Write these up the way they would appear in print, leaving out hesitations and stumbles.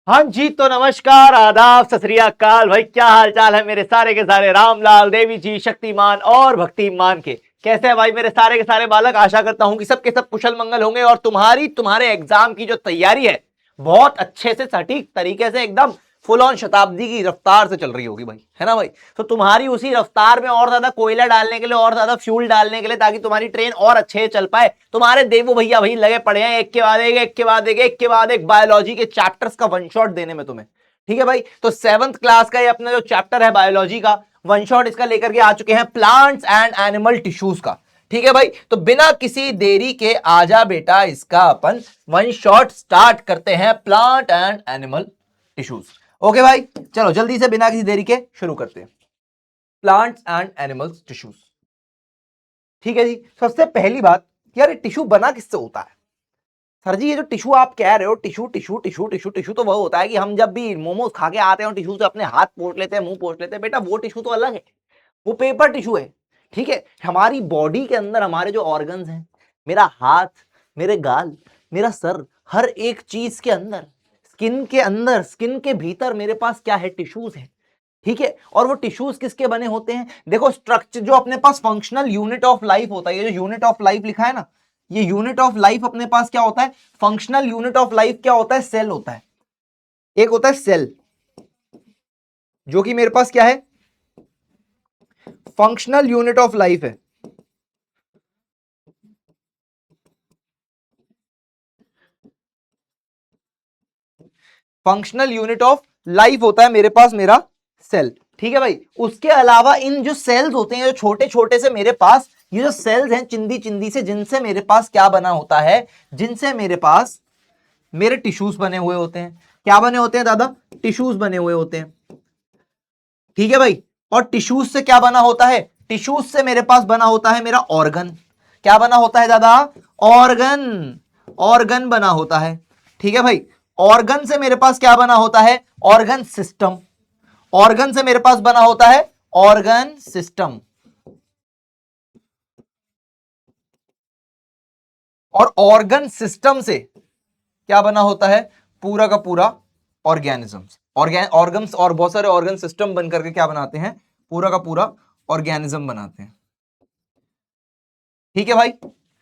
हाँ जी, तो नमस्कार, आदाब, सत श्री अकाल। भाई क्या हाल चाल है मेरे सारे के सारे रामलाल, देवी जी, शक्तिमान और भक्तिमान के। कैसे है भाई मेरे सारे के सारे बालक? आशा करता हूं कि सबके सब कुशल मंगल होंगे और तुम्हारे एग्जाम की जो तैयारी है बहुत अच्छे से सटीक तरीके से एकदम फुल ऑन शताब्दी की रफ्तार से चल रही होगी भाई, है ना भाई? तो तुम्हारी उसी रफ्तार में और ज्यादा कोयला डालने के लिए, और ज्यादा फ्यूल डालने के लिए, ताकि तुम्हारी ट्रेन और अच्छे से चल पाए, तुम्हारे देवो भैया भाई लगे पड़े हैं एक के बाद एक, एक के बाद एक, एक के बाद एक बायोलॉजी के चैप्टर्स का वन शॉट देने में तुम्हें। ठीक है भाई, तो सेवंथ क्लास का ये अपना जो चैप्टर है बायोलॉजी का वन शॉट इसका लेकर के आ चुके हैं, प्लांट्स एंड एनिमल टिश्यूज का। ठीक है भाई, तो बिना किसी देरी के आजा बेटा, इसका अपन वन शॉट स्टार्ट करते हैं, plant and animal tissues. Okay भाई, चलो जल्दी से बिना किसी देरी के शुरू करते हैं, प्लांट्स एंड एनिमल्स टिश्यूज। ठीक है जी, सबसे पहली बात, यार ये टिश्यू बना किससे होता है? सर जी, ये जो टिश्यू आप कह रहे हो, tissue tissue tissue tissue tissue तो वो होता है कि हम जब भी मोमोज खा के आते हैं टिश्यू से अपने हाथ पोंछ लेते हैं, मुंह पोंछ लेते हैं। बेटा वो टिश्यू तो अलग है, वो पेपर टिश्यू है। ठीक है, हमारी बॉडी के अंदर हमारे जो ऑर्गन्स हैं, मेरा हाथ, मेरे गाल, मेरा सर, हर एक चीज के अंदर, स्किन के अंदर, स्किन के भीतर मेरे पास क्या है? टिश्यूज है। ठीक है, और वो टिश्यूज किसके बने होते हैं? देखो स्ट्रक्चर जो अपने पास फंक्शनल यूनिट ऑफ लाइफ होता है, ये जो यूनिट ऑफ लाइफ लिखा है ना, ये यूनिट ऑफ लाइफ अपने पास क्या होता है? फंक्शनल यूनिट ऑफ लाइफ क्या होता है? सेल होता है। एक होता है सेल, जो कि मेरे पास क्या है? फंक्शनल यूनिट ऑफ लाइफ है। फंक्शनल यूनिट ऑफ लाइफ होता है मेरे पास मेरा सेल। ठीक है भाई, उसके अलावा इन जो सेल्स होते हैं, जो छोटे छोटे से मेरे पास ये जो सेल्स हैं चिंदी चिंदी से, जिनसे मेरे पास क्या बना होता है? जिनसे मेरे पास मेरे टिश्यूज बने हुए होते हैं। क्या बने होते हैं दादा? टिश्यूज बने हुए होते हैं। ठीक है भाई, और टिश्यूज से क्या बना होता है? टिश्यूज से मेरे पास बना होता है मेरा ऑर्गन। क्या बना होता है दादा? ऑर्गन। ऑर्गन बना होता है। ठीक है भाई, ऑर्गन से मेरे पास क्या बना होता है? Organ system. ऑर्गन से मेरे पास बना होता है ऑर्गन सिस्टम। और ऑर्गन सिस्टम से क्या बना होता है? पूरा का पूरा ऑर्गेनिजम्स। ऑर्गन्स और बहुत सारे ऑर्गन सिस्टम बन करके क्या बनाते हैं? पूरा का पूरा ऑर्गेनिज्म बनाते हैं। ठीक है भाई,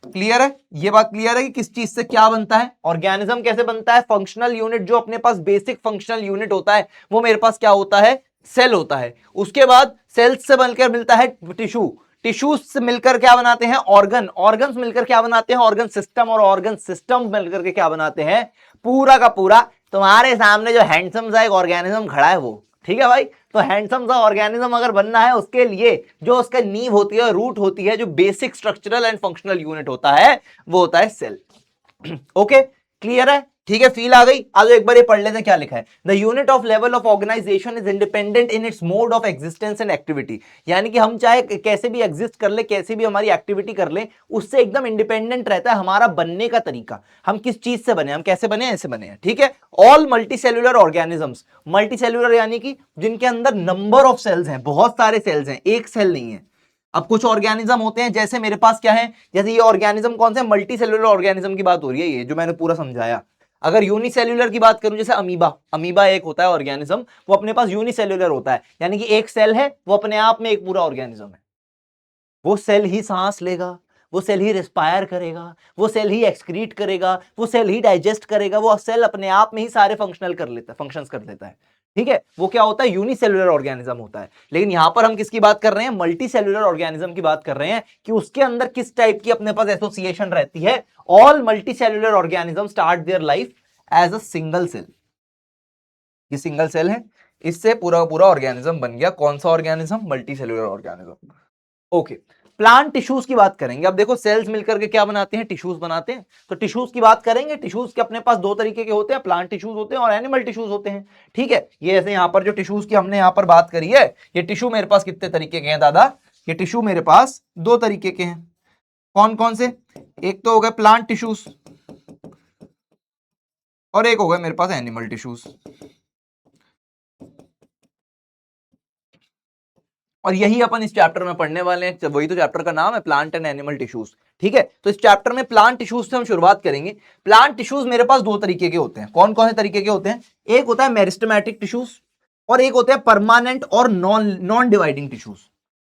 क्लियर है? ये बात क्लियर है कि किस चीज से क्या बनता है, ऑर्गेनिज्म कैसे बनता है? फंक्शनल यूनिट जो अपने पास बेसिक फंक्शनल यूनिट होता है, वो मेरे पास क्या होता है? सेल होता है। उसके बाद सेल्स से बनकर मिलता है टिश्यू। टिश्यूज से मिलकर क्या बनाते हैं? ऑर्गन। ऑर्गन्स मिलकर क्या बनाते हैं? Organ system. और ऑर्गन सिस्टम मिलकर के क्या बनाते हैं? पूरा का पूरा तुम्हारे सामने जो हैंडसम सा एक ऑर्गेनिज्म खड़ा है वो। ठीक है भाई, तो हैंडसम सा ऑर्गेनिज्म अगर बनना है, उसके लिए जो उसका नींव होती है, रूट होती है, जो basic structural and functional unit होता है, वो होता है सेल। ओके, क्लियर है? ठीक है, फील आ गई? आज एक बार ये पढ़ लेते हैं क्या लिखा है। The unit of level of organisation is independent in its mode of existence and activity. यानी कि हम चाहे कैसे भी एग्जिस्ट कर ले, कैसे भी हमारी एक्टिविटी कर ले, उससे एकदम इंडिपेंडेंट रहता है हमारा बनने का तरीका। हम किस चीज से बने, हम कैसे बने, ऐसे बने हैं। ठीक है, all multi cellular organisms. Multi cellular यानी कि जिनके अंदर नंबर ऑफ सेल्स हैं, बहुत सारे सेल्स हैं, एक सेल नहीं है। अब कुछ ऑर्गेनिज्म होते हैं, जैसे मेरे पास क्या है, जैसे ये ऑर्गेनिज्म कौन से? मल्टी सेल्यूलर ऑर्गेनिज्म की बात हो रही है, ये जो मैंने पूरा समझाया। अगर यूनिसेल्यूलर की बात करूं, जैसे अमीबा। अमीबा एक होता है ऑर्गेनिज्म, वो अपने पास यूनिसेल्यूलर होता है, यानी कि एक सेल है, वो अपने आप में एक पूरा ऑर्गेनिज्म है। वो सेल ही सांस लेगा, वो सेल ही रिस्पायर करेगा, वो सेल ही एक्सक्रीट करेगा, वो सेल ही डाइजेस्ट करेगा, वो सेल अपने आप में ही सारे फंक्शंस कर लेता है। ठीक है, वो क्या होता है? यूनिसेल्युलर ऑर्गेनिज्म होता है। लेकिन यहां पर हम किसकी बात कर रहे हैं? मल्टी सेल्युलर ऑर्गेनिज्म की बात कर रहे हैं, कि उसके अंदर किस टाइप की अपने पास एसोसिएशन रहती है। All multicellular organism start their life as a single cell. ये सिंगल सेल है, इससे पूरा पूरा ऑर्गेनिज्म बन गया। कौन सा ऑर्गेनिज्म? Multicellular organism. ओके, प्लांट टिश्यूज की बात करेंगे। अब देखो, सेल्स मिलकर के क्या बनाते हैं? टिश्यूज बनाते हैं। तो टिश्यूज की बात करेंगे। टिश्यूज के अपने पास दो तरीके के होते हैं, प्लांट टिश्यूज होते हैं और एनिमल टिश्यूज होते हैं। ठीक है, ये ऐसे यहां पर जो टिश्यूज की हमने यहां पर बात करी है, ये टिश्यू मेरे पास कितने तरीके के हैं दादा? ये टिश्यू मेरे पास दो तरीके के हैं। कौन कौन से? एक तो हो गए प्लांट टिश्यूज, और एक हो गए मेरे पास एनिमल टिश्यूज। और यही अपन इस चैप्टर में पढ़ने वाले हैं, वही तो चैप्टर का नाम है, प्लांट एंड एनिमल टिश्यूज। ठीक है, तो इस चैप्टर में प्लांट टिश्यूज से हम शुरुआत करेंगे। प्लांट टिश्यूज मेरे पास दो तरीके के होते हैं। कौन कौन से तरीके के होते हैं? एक होता है मेरिस्टेमेटिक टिश्यूज और एक होते हैं परमानेंट और नॉन नॉन डिवाइडिंग टिश्यूज।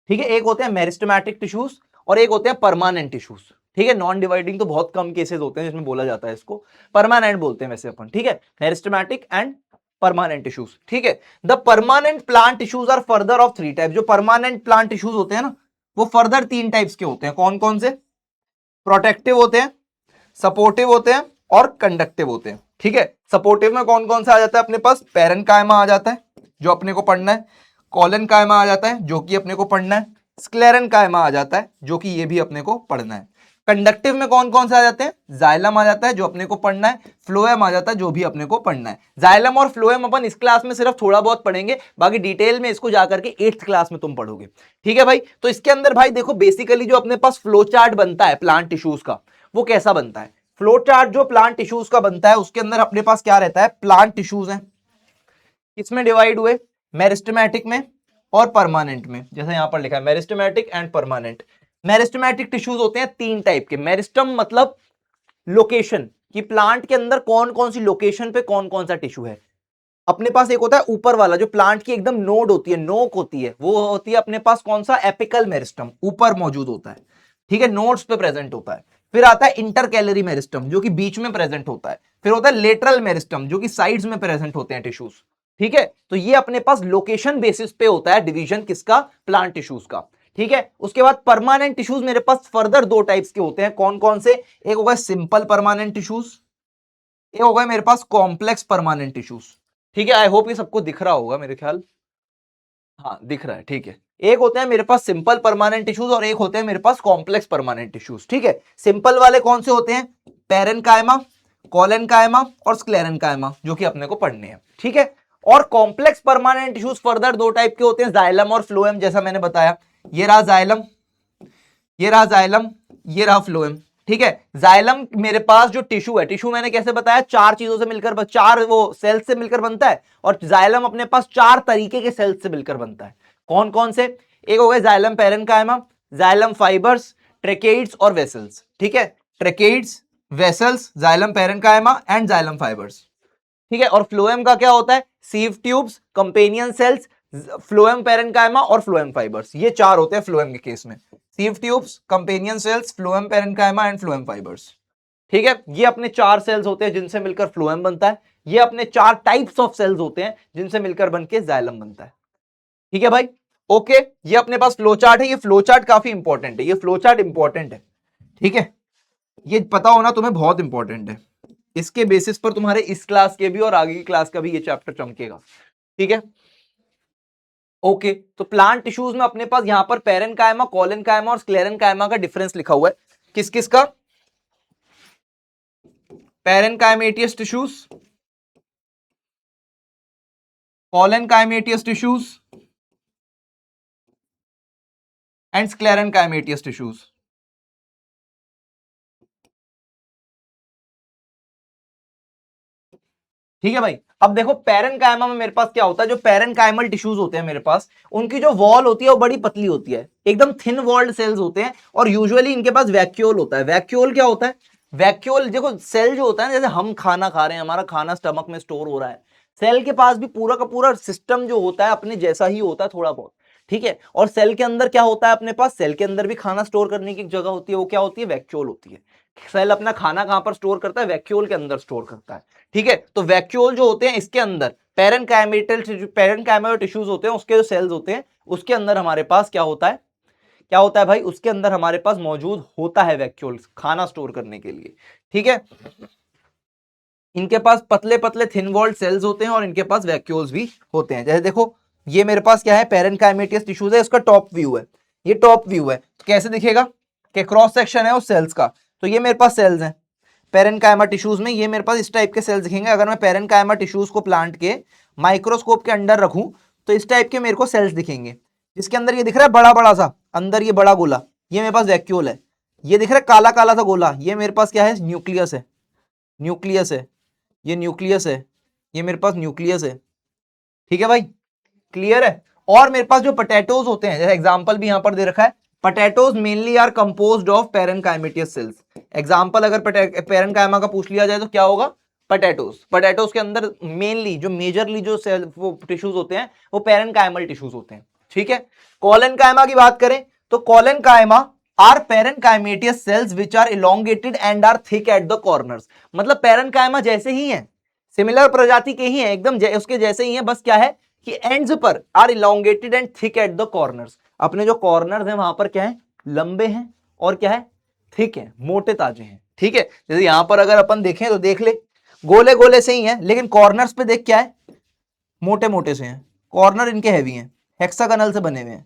ठीक है, एक होते हैं मेरिस्टेमेटिक टिश्यूज और एक होते हैं परमानेंट टिश्यूज। ठीक है, नॉन डिवाइडिंग तो बहुत कम केसेस होते हैं जिसमें बोला जाता है, इसको परमानेंट बोलते हैं वैसे अपन। ठीक है, मेरिस्टेमेटिक एंड परमानेंट टिश्यूज। ठीक है, the permanent plant tissues are further of three type. जो परमानेंट प्लांट टिश्यूज होते हैं ना, वो फर्दर तीन टाइप्स के होते हैं। कौन कौन से? प्रोटेक्टिव होते हैं, सपोर्टिव होते हैं और कंडक्टिव होते हैं। ठीक है, सपोर्टिव में कौन कौन सा आ जाता है अपने पास? पैरेन्काइमा आ जाता है जो अपने को पढ़ना है, कोलेनकाइमा आ जाता है जो कि अपने को पढ़ना है, स्क्लेरेनकाइमा आ जाता है जो कि ये भी अपने को पढ़ना है। कंडक्टिव में कौन कौन से आ जाते हैं? जाइलम आ जाता है जो अपने को पढ़ना है, फ्लोएम आ जाता है जो भी अपने को पढ़ना है। जाइलम और फ्लोएम अपन इस क्लास में सिर्फ थोड़ा बहुत पढ़ेंगे, बाकी डिटेल में इसको जाकर के 8th क्लास में तुम पढ़ोगे। ठीक है भाई, तो इसके अंदर भाई देखो बेसिकली जो अपने पास फ्लो चार्ट बनता है प्लांट टिश्यूज का, वो कैसा बनता है? फ्लो चार्ट जो प्लांट टिश्यूज का बनता है उसके अंदर अपने पास क्या रहता है? प्लांट टिश्यूज है, किसमें डिवाइड हुए? मेरिस्टेमेटिक में और परमानेंट में। जैसे यहां पर लिखा है meristematic and permanent. Meristematic tissues होते हैं तीन टाइप के। मेरिस्टम मतलब लोकेशन, कि प्लांट के अंदर कौन कौन सी लोकेशन पे कौन कौन सा टिश्यू है। अपने पास एक होता है ऊपर वाला जो प्लांट की एकदम नोड होती है, नोक होती है, वो होती है अपने पास कौन सा? एपिकल मेरिस्टम, ऊपर मौजूद होता है। ठीक है, नोड्स पे प्रेजेंट होता है। फिर आता है इंटरकैलरी मेरिस्टम जो कि बीच में प्रेजेंट होता है। फिर होता है लेटरल मेरिस्टम जो कि साइड्स में प्रेजेंट होते हैं टिश्यूज। ठीक है, तो ये अपने पास लोकेशन बेसिस पे होता है डिवीजन किसका? प्लांट टिश्यूज का। ठीक है, उसके बाद परमानेंट टिश्यूज मेरे पास फर्दर दो टाइप्स के होते हैं। कौन कौन से? एक होगा सिंपल परमानेंट टिश्यूज, एक होगा मेरे पास कॉम्प्लेक्स परमानेंट टिश्यूज। ठीक है, आई होप ये सबको दिख रहा होगा मेरे ख्याल। हाँ दिख रहा है, ठीक है। एक होते हैं मेरे पास सिंपल परमानेंट टिश्यूज और एक होते हैं मेरे पास कॉम्प्लेक्स परमानेंट टिश्यूज। ठीक है, सिंपल वाले कौन से होते हैं? पैरेन्काइमा, कोलेनकाइमा और स्क्लेरेन्काइमा जो कि अपने को पढ़ने हैं। ठीक है, और कॉम्प्लेक्स परमानेंट टिश्यूज फर्दर दो टाइप के होते हैं, जाइलम और फ्लोएम। जैसा मैंने बताया, ये रहा जाइलम, ये रहा जाइलम, ये रहा फ्लोएम। ठीक है, जाइलम मेरे पास जो टिश्यू है, टिश्यू मैंने कैसे बताया? चार चीजों से मिलकर, चार वो सेल से मिलकर बनता है। और जाइलम अपने पास चार तरीके के सेल्स से मिलकर बनता है। कौन कौन से? एक हो गए xylem parenchyma, xylem fibres, tracheids और वेसल्स। ठीक है, tracheids, vessels, xylem parenchyma and xylem fibres. ठीक है, और फ्लोएम का क्या होता है? Sieve tubes, companion cells, phloem parenchyma और फ्लोएम फाइबर्स। ये चार होते हैं फ्लोएम के केस में, sieve tubes, companion cells, phloem parenchyma and phloem fibres. ठीक है, ये अपने चार सेल्स होते हैं जिनसे मिलकर फ्लोएम बनता है। ये अपने चार टाइप्स ऑफ सेल्स होते हैं जिनसे मिलकर बनके जाइलम बनता है। ठीक है भाई, ओके। ये अपने पास फ्लो चार्ट है, ये फ्लो चार्ट काफी इंपॉर्टेंट है, ये फ्लो चार्ट इंपॉर्टेंट है। ठीक है, ये पता होना तुम्हें बहुत इंपॉर्टेंट है, इसके बेसिस पर तुम्हारे इस क्लास के भी और आगे की क्लास का भी ये चैप्टर चमकेगा। ठीक है, ओके। तो प्लांट टिश्यूज में अपने पास यहां पर पैरेन्काइमा, कोलेनकाइमा और स्क्लेरेन्काइमा का डिफरेंस लिखा हुआ है। किस किस का? पैरेन्काइमेटियस टिश्यूज, कोलेनकाइमेटियस टिश्यूज एंड स्क्लेरेन्काइमेटियस टिश्यूज। ठीक है भाई, अब देखो पैरेन्काइमा में मेरे पास क्या होता है? जो पैरेन्काइमल टिश्यूज होते हैं मेरे पास, उनकी जो वॉल होती है वो बड़ी पतली होती है, एकदम थिन वॉल्ड सेल्स होते हैं। और यूजुअली इनके पास वैक्यूल होता है। वैक्यूल क्या होता है? वैक्यूल देखो, सेल जो होता है ना, जैसे हम खाना खा रहे हैं, हमारा खाना स्टमक में स्टोर हो रहा है, सेल के पास भी पूरा का पूरा सिस्टम जो होता है अपने जैसा ही होता है थोड़ा बहुत। ठीक है, और सेल के अंदर क्या होता है अपने पास? सेल के अंदर भी खाना स्टोर करने की जगह होती है, वो क्या होती है? वैक्यूल होती है। सेल अपना खाना कहां पर स्टोर करता है? वैक्यूल के अंदर स्टोर करता है। ठीक है, तो वैक्यूल जो होते हैं इसके अंदर पैरेन्काइमल टिश्यूज होते हैं, उसके जो सेल्स होते हैं उसके अंदर हमारे पास क्या होता है? क्या होता है भाई? उसके अंदर हमारे पास मौजूद होता है वैक्यूल, खाना स्टोर करने के लिए। ठीक है, इनके पास पतले पतले थिन वॉल्ड सेल्स होते हैं और इनके पास वैक्यूल्स भी होते हैं। जैसे देखो, ये मेरे पास क्या है? पैरेन्काइमेटियस टिश्यूज है, इसका टॉप व्यू है, ये टॉप व्यू है। तो कैसे दिखेगा? कि क्रॉस सेक्शन है उस सेल्स का। तो ये मेरे पास सेल्स हैं पैरेन्काइमा टिश्यूज में, ये मेरे पास इस टाइप के सेल्स दिखेंगे। अगर मैं पैरेन्काइमा टिश्यूज को प्लांट के माइक्रोस्कोप के अंडर रखूं तो इस टाइप के मेरे को सेल्स दिखेंगे, जिसके अंदर ये दिख रहा है बड़ा बड़ा सा, अंदर ये बड़ा गोला, ये मेरे पास वैक्यूल है। ये दिख रहा है काला काला सा गोला, ये मेरे पास क्या है? न्यूक्लियस है, न्यूक्लियस है, ये न्यूक्लियस है, ये मेरे पास न्यूक्लियस है। ठीक है भाई, क्लियर है? और मेरे पास जो पोटैटोज होते हैं, जैसे एग्जांपल भी यहां पर दे रखा है, potatoes mainly are composed of parenchymatous cells. Example अगर पेरेनकाइमा का पूछ लिया जाए तो क्या होगा, पोटैटोज के अंदर मेनली जो मेजरली जो सेल वो टिश्यूज होते हैं वो पेरेनकाइमल टिश्यूज होते हैं। ठीक है, कोलेनकाइमा की बात करें तो collenchyma are parenchymatous cells which are elongated and are thick at the corners. मतलब पेरेनकाइमा जैसे ही है, सिमिलर प्रजाति के ही है, एकदम उसके जैसे ही है, बस क्या है कि एंड्स पर are elongated and thick at the corners. अपने जो कॉर्नर्स हैं वहां पर क्या है, लंबे हैं और क्या है, थिक है, मोटे ताजे हैं। ठीक है, जैसे यहां पर अगर अपन देखें तो देख ले गोले गोले से ही है, लेकिन कॉर्नर्स पे देख क्या है, मोटे मोटे से हैं, कॉर्नर इनके हैवी हैं, हेक्सागोनल से बने हुए हैं।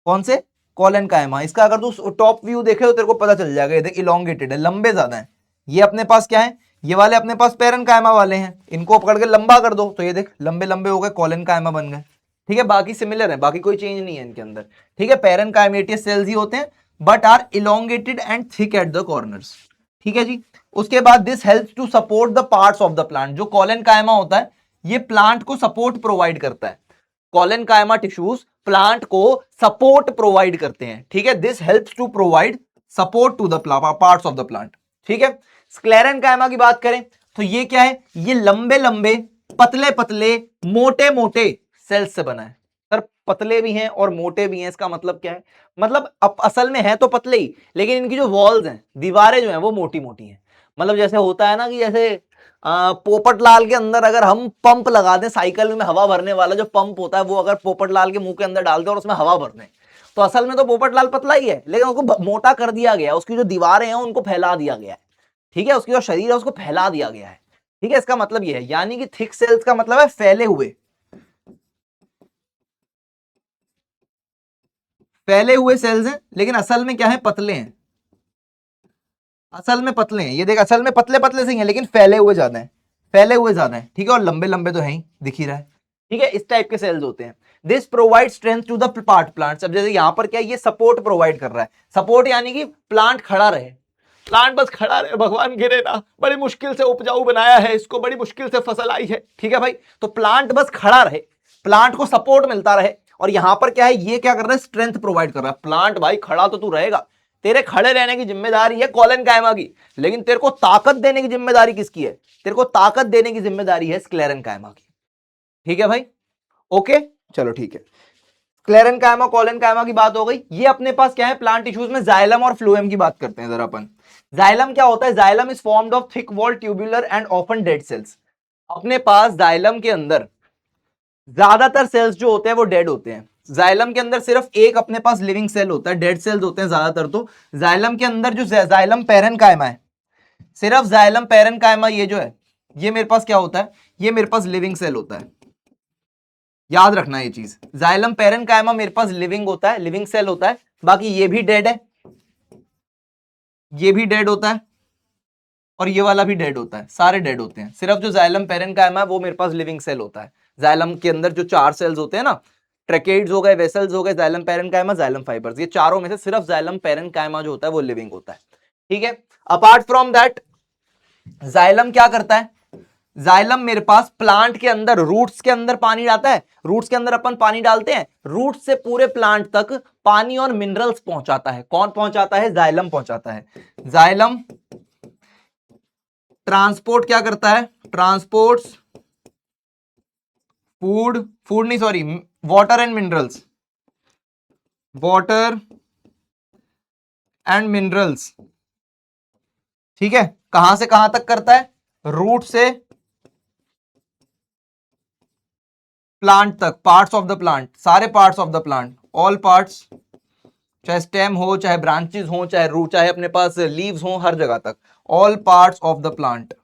कौन से, कोलेनकाइमा। इसका अगर तू टॉप व्यू देखे तो तेरे को पता चल जाएगा, ये देख इलोंगेटेड है, लंबे ज्यादा है। ये अपने पास क्या है, ये वाले अपने पास पेरेनकाइमा वाले हैं, इनको पकड़ के लंबा कर दो तो ये देख लंबे लंबे हो गए, कोलेनकाइमा बन गए। ठीक है, बाकी सिमिलर है, बाकी कोई चेंज नहीं है इनके अंदर। ठीक है, पेरेनकाइमेटियस सेल्स ही होते हैं but are elongated and thick at the corners. ठीक है जी, उसके बाद this helps to support the parts of the plant. जो कोलेनकाइमा होता है ये प्लांट को सपोर्ट प्रोवाइड करता है, कोलेनकाइमा टिश्यूज प्लांट को सपोर्ट प्रोवाइड करते हैं। ठीक है, this helps to provide support to the parts of the plant. ठीक है, स्क्लेरेनकाइमा की बात करें तो ये क्या है, ये लंबे लंबे पतले पतले मोटे मोटे सेल्स से बना है। सर पतले भी हैं और मोटे भी हैं, इसका मतलब क्या है, मतलब अब असल में है तो पतले ही, लेकिन इनकी जो वॉल्स हैं, दीवारें जो हैं वो मोटी मोटी हैं। मतलब जैसे होता है ना कि जैसे पोपटलाल के अंदर अगर हम पंप लगा दें, साइकिल में हवा भरने वाला जो पंप होता है वो अगर पोपटलाल के मुंह के अंदर डाल दें और उसमें हवा भर दें, तो असल में तो पोपटलाल पतला ही है, लेकिन उसको मोटा कर दिया गया, उसकी जो दीवारें हैं उनको फैला दिया गया है। ठीक है, उसकी जो शरीर है उसको फैला दिया गया है। ठीक है, इसका मतलब यह है, यानी कि थिक सेल्स का मतलब है फैले हुए सेल्स हैं, लेकिन असल में क्या है, पतले हैं, असल में पतले हैं। ये देख असल में पतले पतले से ही हैं, लेकिन फैले हुए ज्यादा हैं, ठीक है, और लंबे लंबे तो हैं ही, दिख ही रहा है। ठीक है, इस टाइप के सेल्स होते हैं। This provide strength to the part plants. अब जैसे यहां पर क्या है, ये सपोर्ट प्रोवाइड कर रहा है, सपोर्ट यानी कि प्लांट खड़ा रहे, प्लांट बस खड़ा रहे, भगवान गिरे ना, बड़ी मुश्किल से उपजाऊ बनाया है इसको, बड़ी मुश्किल से फसल आई है। ठीक है भाई, तो प्लांट बस खड़ा रहे, प्लांट को सपोर्ट मिलता रहे। और यहां पर क्या है, ये क्या कर रहा है, स्ट्रेंथ प्रोवाइड कर रहा है। प्लांट भाई खड़ा तो तू रहेगा, तेरे खड़े रहने की जिम्मेदारी है कोलेनकाइमा की, लेकिन तेरे को ताकत देने की जिम्मेदारी किसकी है, तेरे को ताकत देने की जिम्मेदारी है स्क्लेरेनकाइमा की। ठीक है भाई, ओके, चलो ठीक है। स्क्लेरेनकाइमा कोलेनकाइमा की बात हो गई। ये अपने पास क्या है, प्लांट टिश्यूज में जाइलम और फ्लोएम की बात करते हैं जरा अपन। जाइलम क्या होता है, xylem is formed of thick wall tubular and often dead cells. अपने पास जाइलम के अंदर ज्यादातर सेल्स जो होते हैं वो डेड होते हैं। जाइलम के अंदर सिर्फ एक अपने पास लिविंग सेल होता है, डेड सेल्स होते हैं ज्यादातर। तो जाइलम के अंदर जो जाइलम पेरेनकाइमा है, सिर्फ जाइलम पेरेनकाइमा ये जो है, ये मेरे पास क्या होता है, ये मेरे पास लिविंग सेल होता है। याद रखना ये चीज, जाइलम पेरेनकाइमा मेरे पास लिविंग होता है, लिविंग सेल होता है। बाकी ये भी डेड है, ये भी डेड होता है, और ये वाला भी डेड होता है, सारे डेड होते हैं। सिर्फ जो जाइलम पेरेनकाइमा है वो मेरे पास लिविंग सेल होता है। जाइलम के अंदर जो 4 सेल्स होते हैं ना, ट्रेकेइड्स हो गए, वेसल्स हो गए, जाइलम पेरेनकाइमा, जाइलम फाइबर्स, ये चारों में से सिर्फ जाइलम पेरेनकाइमा जो होता है वो लिविंग होता है। ठीक है, अपार्ट फ्रॉम दैट जाइलम क्या करता है, जाइलम मेरे पास प्लांट के अंदर रूट्स के अंदर पानी डालता है। रूट्स के अंदर अपन पानी डालते हैं, रूट्स से पूरे प्लांट तक पानी और मिनरल्स पहुंचाता है। कौन पहुंचाता है, जाइलम पहुंचाता है। जाइलम ट्रांसपोर्ट क्या करता है, ट्रांसपोर्ट्स फूड नहीं sorry water and minerals, water and minerals. ठीक है, कहां से कहां तक करता है, रूट से प्लांट तक, पार्ट्स ऑफ द प्लांट, सारे parts of the plant, all parts, चाहे स्टेम हो, चाहे ब्रांचेस हो, चाहे रूट, चाहे अपने पास लीव्स हो, हर जगह तक, all parts of the plant.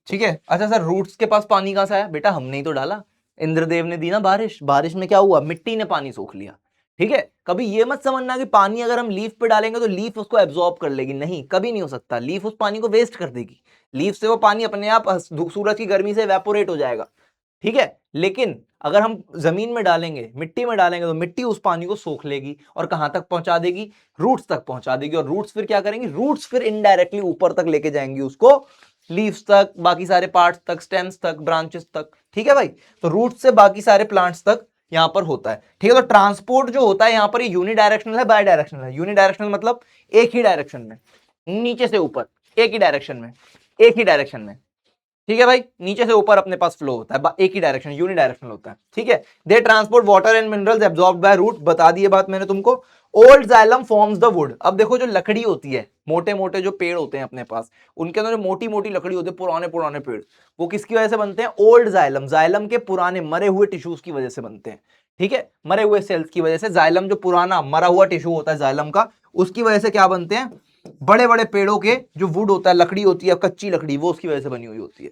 ठीक है, अच्छा सर रूट्स के पास पानी कहां से आया, बेटा हमने ही तो डाला, इंद्रदेव ने दी ना बारिश, बारिश में क्या हुआ, मिट्टी ने पानी सोख लिया। ठीक है, कभी ये मत समझना कि पानी अगर हम लीफ पे डालेंगे तो लीफ उसको एब्जॉर्ब कर लेगी, नहीं, कभी नहीं हो सकता। लीफ उस पानी को वेस्ट कर देगी, लीफ से वो पानी अपने आप सूरज की गर्मी से एवेपोरेट हो जाएगा। ठीक है, लेकिन अगर हम जमीन में डालेंगे, मिट्टी में डालेंगे, तो मिट्टी उस पानी को सोख लेगी और कहां तक पहुंचा देगी, रूट्स तक पहुंचा देगी। और रूट्स फिर क्या करेंगी, रूट्स फिर इनडायरेक्टली ऊपर तक लेके जाएंगी उसको, लीव्स तक, बाकी सारे पार्ट्स तक, स्टेम्स तक, ब्रांचेस तक। ठीक है भाई। तो रूट से बाकी सारे प्लांट्स तक यहां पर होता है, ठीक है। तो ट्रांसपोर्ट जो होता है यहां पर ये यूनिडायरेक्शनल है, बाय डायरेक्शनल है। यूनिडायरेक्शनल मतलब एक ही डायरेक्शन में, नीचे से ऊपर एक ही डायरेक्शन में, एक ही डायरेक्शन में, ठीक है भाई। नीचे से ऊपर अपने पास फ्लो होता है, एक ही डायरेक्शन, यूनिडायरेक्शनल होता है, ठीक है। They transport water and minerals absorbed by root, बता दी बात मैंने तुमको। Old xylem forms the wood. अब देखो जो लकड़ी होती है, मोटे मोटे जो पेड़ होते हैं अपने पास, उनके अंदर जो मोटी मोटी लकड़ी होती है, पुराने पुराने पेड़, वो किसकी वजह से बनते हैं? ओल्ड जाइलम, जाइलम के पुराने मरे हुए टिश्यूज की वजह से बनते हैं, ठीक है। मरे हुए सेल्स की वजह से, जाइलम जो पुराना मरा हुआ टिश्यू होता है जाइलम का, उसकी वजह से क्या बनते हैं? बड़े बड़े पेड़ों के जो वुड होता है, लकड़ी होती है, कच्ची लकड़ी, वो उसकी वजह से बनी हुई होती है,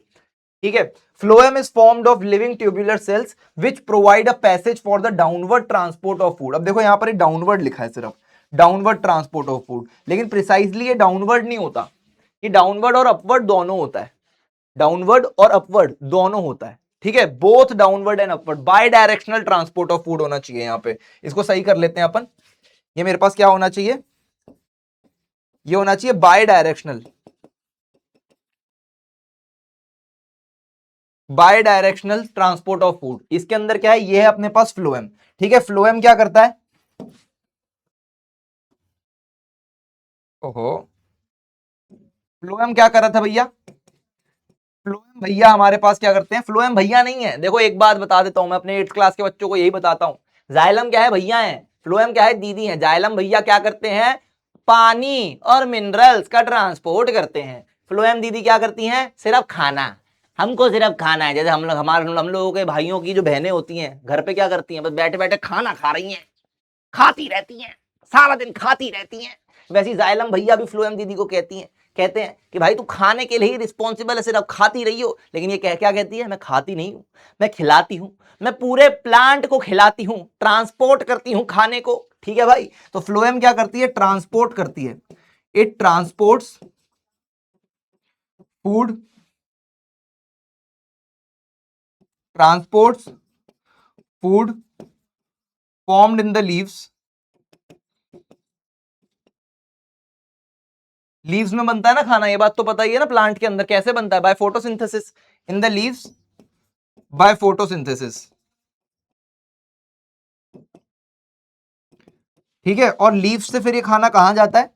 ठीक है। Phloem is formed of living tubular cells which provide a passage for the downward transport of food. अब देखो यहां पर डाउनवर्ड लिखा है, सिर्फ डाउनवर्ड ट्रांसपोर्ट ऑफ फूड, लेकिन प्रिसाइजली ये डाउनवर्ड नहीं होता, ये डाउनवर्ड और अपवर्ड दोनों होता है, डाउनवर्ड और अपवर्ड दोनों होता है, ठीक है। Both downward and upward, bidirectional transport of food होना चाहिए यहां पे। इसको सही कर लेते हैं अपन। ये मेरे पास क्या होना चाहिए? ये होना चाहिए bidirectional, bidirectional transport of food. इसके अंदर क्या है? ये है अपने पास फ्लोएम, ठीक है। फ्लोएम क्या करता है? ओहो, फ्लोएम क्या कर रहा था भैया? फ्लोएम भैया हमारे पास क्या करते हैं? फ्लोएम भैया नहीं है। देखो एक बात बता देता हूं, मैं अपने 8th क्लास के बच्चों को यही बताता हूं, जाइलम क्या है? भैया है, फ्लोएम क्या है? दीदी है। जाइलम भैया क्या करते हैं? पानी और मिनरल्स का ट्रांसपोर्ट करते हैं। फ्लोएम दीदी क्या करती हैं? सिर्फ खाना, हमको सिर्फ खाना है। जैसे हम लोग, हम लोगों के भाइयों की जो बहनें होती हैं घर पे क्या करती हैं? बस बैठे बैठे खाना खा रही हैं, खाती रहती हैं, सारा दिन खाती रहती हैं। वैसे जाइलम भैया भी फ्लोएम दीदी को कहती हैं, कहते हैं कि भाई तू खाने के लिए ही रिस्पॉन्सिबल है, सिर्फ खाती रही हो। लेकिन ये क्या कहती है? मैं खाती नहीं हूं, मैं खिलाती हूं, मैं पूरे प्लांट को खिलाती हूं, ट्रांसपोर्ट करती हूं खाने को, ठीक है भाई। तो फ्लोएम क्या करती है? ट्रांसपोर्ट करती है। It transports food, transports food formed in the leaves, leaves में बनता है ना खाना, ये बात तो पता ही है ना। प्लांट के अंदर कैसे बनता है? By photosynthesis, in the leaves by photosynthesis, ठीक है। और लीव्स से फिर ये खाना कहां जाता है?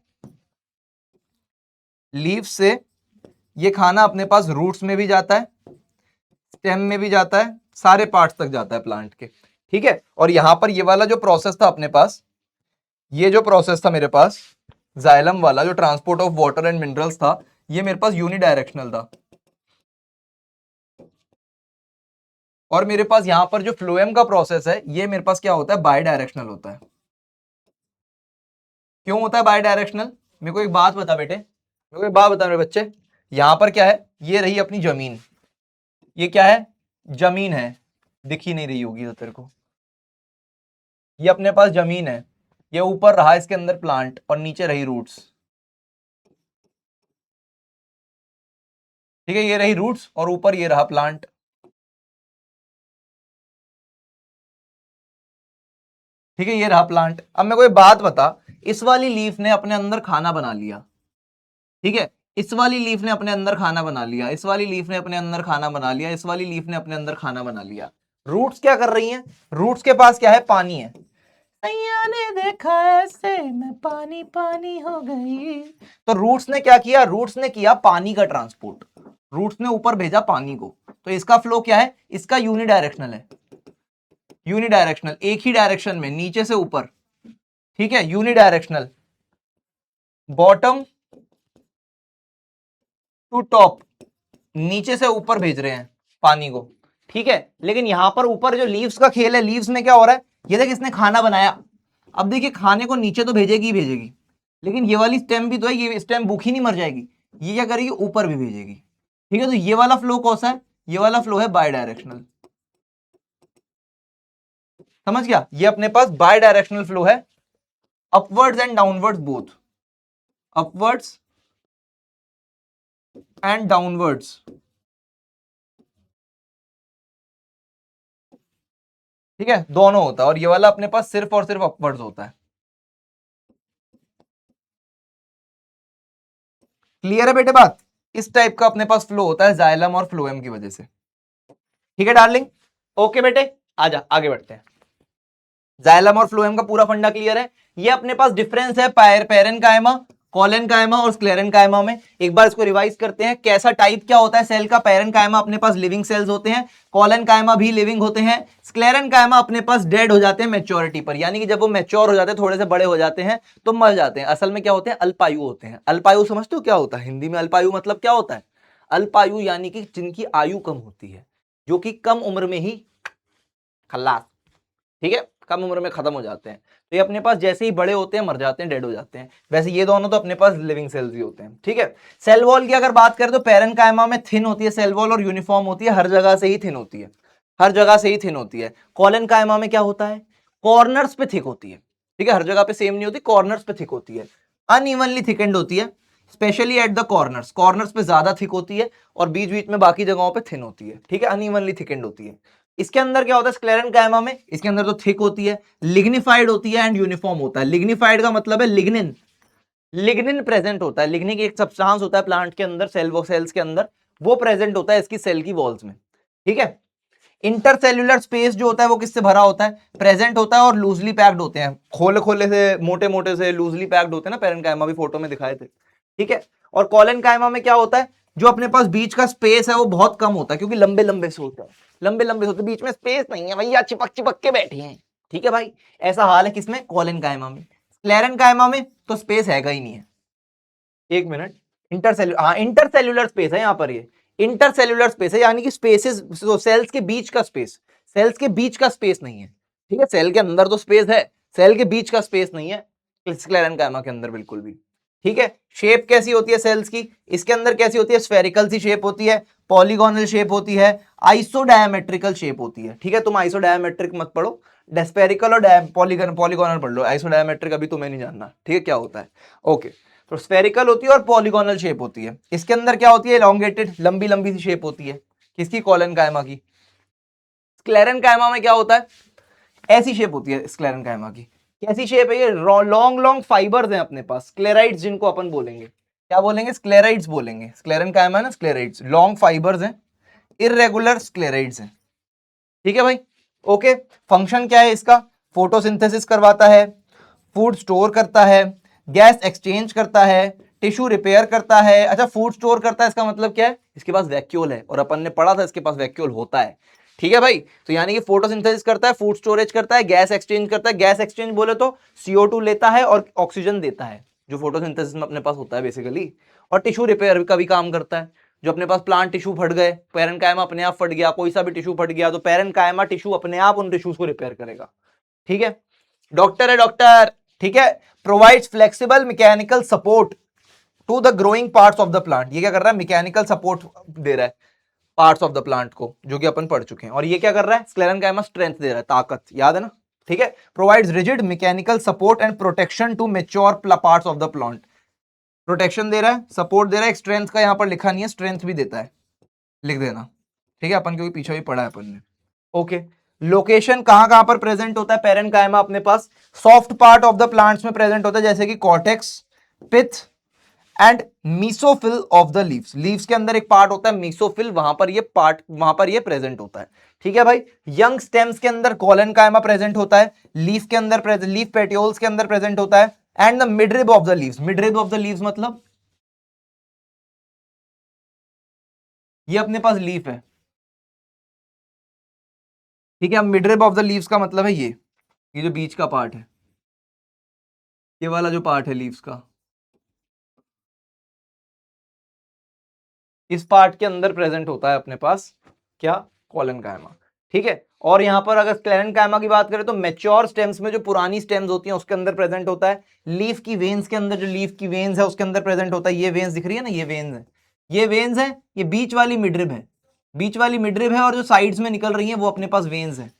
लीव्स से ये खाना अपने पास रूट्स में भी जाता है, स्टेम में भी जाता है, सारे पार्ट्स तक जाता है प्लांट के, ठीक है। और यहां पर ये वाला जो प्रोसेस था अपने पास, ये जो प्रोसेस था मेरे पास जाइलम वाला, जो transport of water and minerals था, ये मेरे पास यूनिडायरेक्शनल था। और मेरे पास यहां पर जो फ्लोएम का प्रोसेस है, ये मेरे पास क्या होता है? बाय डायरेक्शनल होता है। क्यों होता है बाय डायरेक्शनल? मेरे को एक बात बता बेटे, मेरे को एक बात बता मेरे बच्चे, यहां पर क्या है? ये रही अपनी जमीन, ये क्या है? जमीन है, दिख ही नहीं रही होगी तो तेरे को, ये अपने पास जमीन है, ये ऊपर रहा इसके अंदर प्लांट और नीचे रही रूट्स, ठीक है। ये रही रूट्स और ऊपर ये रहा प्लांट, ठीक है। ये रहा प्लांट। अब मेरे को एक बात बता, इस वाली लीफ ने अपने अंदर खाना बना लिया, ठीक है। इस वाली लीफ ने अपने अंदर खाना बना लिया, इस वाली लीफ ने अपने अंदर खाना बना लिया, इस वाली लीफ ने अपने अंदर खाना बना लिया। रूट्स क्या कर रही हैं? रूट्स के पास क्या है? पानी है। सैया ने देखा ऐसे मैं पानी पानी हो गई। तो रूट्स ने क्या किया? रूट्स ने किया पानी का ट्रांसपोर्ट, रूट्स ने ऊपर भेजा पानी को। तो इसका फ्लो क्या है? इसका यूनिडायरेक्शनल है, यूनिडायरेक्शनल, एक ही डायरेक्शन में, नीचे से ऊपर, ठीक है। यूनिडायरेक्शनल, बॉटम टू टॉप, नीचे से ऊपर भेज रहे हैं पानी को, ठीक है। लेकिन यहां पर ऊपर जो लीव्स का खेल है, लीव्स में क्या हो रहा है? ये देख, इसने खाना बनाया, अब देखिए खाने को नीचे तो भेजेगी ही भेजेगी, लेकिन ये वाली स्टेम भी तो है, ये स्टेम भूखी नहीं मर जाएगी, ये क्या करेगी? ऊपर भी भेजेगी, ठीक है। तो ये वाला फ्लो कौन सा है? ये वाला फ्लो है बाय डायरेक्शनल, समझ गया? ये अपने पास बाय डायरेक्शनल फ्लो है, upwards and downwards both, upwards and downwards, ठीक है, दोनों होता है। और ये वाला अपने पास सिर्फ और सिर्फ अपवर्ड्स होता है। क्लियर है बेटे बात? इस टाइप का अपने पास फ्लो होता है जाइलम और फ्लोएम की वजह से, ठीक है डार्लिंग, ओके बेटे, आजा आगे बढ़ते हैं। जाइलम और फ्लोएम का पूरा फंडा क्लियर है। ये अपने पास डिफरेंस है पैरेनकाइमा, कोलेनकाइमा और स्क्लेरेनकाइमा में। एक बार इसको रिवाइज करते हैं, कैसा टाइप क्या होता है सेल का। पैरेनकाइमा अपने पास लिविंग सेल्स होते हैं, कोलेनकाइमा भी लिविंग होते हैं, स्क्लेरेनकाइमा अपने पास डेड हो जाते हैं मैच्योरिटी पर, यानी कि जब वो मैच्योर हो जाते हैं, थोड़े से बड़े हो जाते हैं तो मर जाते हैं। असल में क्या होते हैं, अल्पायु होते हैं। अल्पायु समझते हो क्या होता है हिंदी में? अल्पायु मतलब क्या होता है? अल्पायु यानी कि जिनकी आयु कम होती है, जो कि कम उम्र में ही खल्लास, ठीक है, कम उम्र में खत्म हो जाते हैं। तो ये अपने पास जैसे ही बड़े होते हैं मर जाते हैं, डेड हो जाते हैं। वैसे ये दोनों तो अपने पास लिविंग सेल्स ही होते हैं, ठीक है। सेल वॉल की अगर बात करें तो पैरेनकाइमा में थिन होती है सेल वॉल और यूनिफॉर्म होती है, हर जगह से ही थिन होती है, हर जगह से ही थिन होती है। कोलेनकाइमा में क्या होता है, कॉर्नर्स पे थिक होती है, ठीक है, हर जगह पे सेम नहीं होती, कॉर्नर्स पे थिक होती है, अनइवनली थिकेंड होती है, specially eight the corners, corners पे ज्यादा थिक होती है और बीच बीच में बाकी जगहों पे थिन होती है, ठीक है, अनइवनली थिकेंड होती है। इसके अंदर क्या होता है स्क्लेरेनकाइमा में, इसके अंदर तो थिक होती है, लिग्निफाइड होती है एंड यूनिफॉर्म होता है। लिग्निफाइड का मतलब है लिग्निन, लिग्निन प्रेजेंट होता है। लिग्निन एक सब्सटेंस होता है प्लांट के अंदर, सेल्स के अंदर, वो प्रेजेंट होता है इसकी सेल की वॉल्स में, ठीक है। इंटरसेल्यूलर स्पेस जो होता है वो किससे भरा होता है, प्रेजेंट होता है और लूजली पैक्ड होते हैं, खोले खोले से, मोटे मोटे से लूजली पैक्ड होते हैं ना, पैरेनकाइमा भी फोटो में दिखाए थे, ठीक है। और कोलेनकाइमा में क्या होता है, जो अपने पास बीच का स्पेस है वो बहुत कम होता है, क्योंकि लंबे लंबे से होता है, लंबे लंबे होते, बीच में स्पेस नहीं है भैया, चिपक चिपक के बैठे हैं, ठीक है भाई। ऐसा हाल है किसमें, कोलेनकाइमा में। स्क्लेरेनकाइमा में तो स्पेस हैगा ही नहीं है। एक मिनट, इंटरसेल्यूलर स्पेस है यहाँ पर, ये इंटरसेल्यूलर स्पेस है, यानी कि स्पेसेस, सेल्स के बीच का स्पेस, सेल्स के बीच का स्पेस नहीं है, ठीक है। सेल के अंदर तो स्पेस है, सेल के बीच का स्पेस नहीं है स्क्लेरेनकाइमा के अंदर बिल्कुल भी, ठीक है। शेप कैसी होती है सेल्स की, इसके अंदर कैसी होती है, स्फेरिकल सी शेप होती है, पॉलीगोनल शेप होती है, आइसोडायमेट्रिकल शेप होती है, ठीक है। तुम आइसोडायमेट्रिक मत पढ़ो, स्फेरिकल और पॉलीगोनल पढ़ लो, आइसोडायमेट्रिक अभी तुम्हें नहीं जानना, ठीक है क्या होता है, ओके। तो स्फेरिकल होती है और पॉलीगोनल शेप होती है। इसके अंदर क्या होती है, एलोंगेटेड, लंबी लंबी सी शेप होती है, किसकी, कोलेनकाइमा की। स्क्लेरेनकाइमा में क्या होता है, ऐसी शेप होती है स्क्लेरेनकाइमा की। कैसी शेप है ये, लॉन्ग लॉन्ग फाइबर्स हैं अपने पास, स्क्लेराइड्स जिनको अपन बोलेंगे, क्या बोलेंगे, स्क्लेराइड्स बोलेंगे। स्क्लेरेनकाइमा ना स्क्लेराइड्स, लॉन्ग फाइबर्स हैं, इररेगुलर स्क्लेराइड्स हैं, ठीक है भाई, ओके। फंक्शन क्या है इसका, फोटोसिंथेसिस करवाता है, फूड स्टोर करता है, गैस एक्सचेंज करता है, टिश्यू रिपेयर करता है। अच्छा, फूड स्टोर करता है इसका मतलब क्या है, इसके पास वैक्यूल है, और अपन ने पढ़ा था इसके पास वैक्यूल होता है, ठीक है भाई। तो यानी कि फोटोसिंथेसिस करता है, फूड स्टोरेज करता है, गैस एक्सचेंज करता है। गैस एक्सचेंज बोले तो CO2 लेता है और ऑक्सीजन देता है, जो फोटोसिंथेसिस में अपने पास होता है बेसिकली। और टिश्यू रिपेयर का भी काम करता है, जो अपने पास प्लांट टिश्यू फट गए, पैरेनकाइमा अपने आप फट गया, कोई सा भी टिश्यू फट गया, तो पैरेनकाइमा टिश्यू अपने आप उन टिश्यूज को रिपेयर करेगा, ठीक है। डॉक्टर है डॉक्टर, ठीक है। Provides flexible mechanical support to the growing parts of the plant. ये क्या कर रहा है, मैकेनिकल सपोर्ट दे रहा है पार्ट्स ऑफ द प्लांट को, जो कि अपन पढ़ चुके हैं। और ये क्या कर रहा है, स्क्लेरेनकाइमा स्ट्रेंथ दे रहा है, ताकत, याद है ना, ठीक है। Provides rigid mechanical support and protection to mature parts of the plant. Protection दे रहा है, सपोर्ट दे रहा है, स्ट्रेंथ का यहां पर लिखा नहीं है, स्ट्रेंथ भी देता है, लिख देना, ठीक है, अपन क्योंकि पीछे भी पढ़ा है अपन ने, ओके। लोकेशन कहां कहां पर प्रेजेंट होता है पैरेनकाइमा अपने पास, soft part of the plants में प्रेजेंट होता है, जैसे कि cortex, pith and mesophyll of the leaves. Leaves के अंदर एक पार्ट होता है मीसोफिल, वहां पर ये पार्ट, वहां पर ये प्रेजेंट होता है, ठीक है भाई। यंग स्टेम्स के अंदर कोलेनकाइमा प्रेजेंट होता है, लीफ के अंदर प्रेजेंट, लीफ पेटियोल्स के अंदर प्रेजेंट होता है, and the midrib of the leaves. Midrib of the leaves मतलब ये अपने पास लीफ है, ठीक है। अब मिडरिब ऑफ द लीव्स का मतलब है ये जो बीच का पार्ट है, ये वाला जो पार्ट है लीव्स का, इस पार्ट के अंदर प्रेजेंट होता है अपने पास क्या, कोलेनकाइमा, ठीक है। और यहां पर अगर स्क्लेरेनकाइमा की बात करें तो मैच्योर स्टेम्स में जो पुरानी स्टेम्स होती हैं उसके अंदर प्रेजेंट होता है। लीफ की वेन्स के अंदर, जो लीफ की वेन्स है उसके अंदर प्रेजेंट होता है। ये वेन्स दिख रही है ना, ये वेन्स है, ये वेन्स है, ये बीच वाली मिडरिब है, बीच वाली मिडरिब है, और जो साइड्स में निकल रही है वो अपने पास वेन्स है,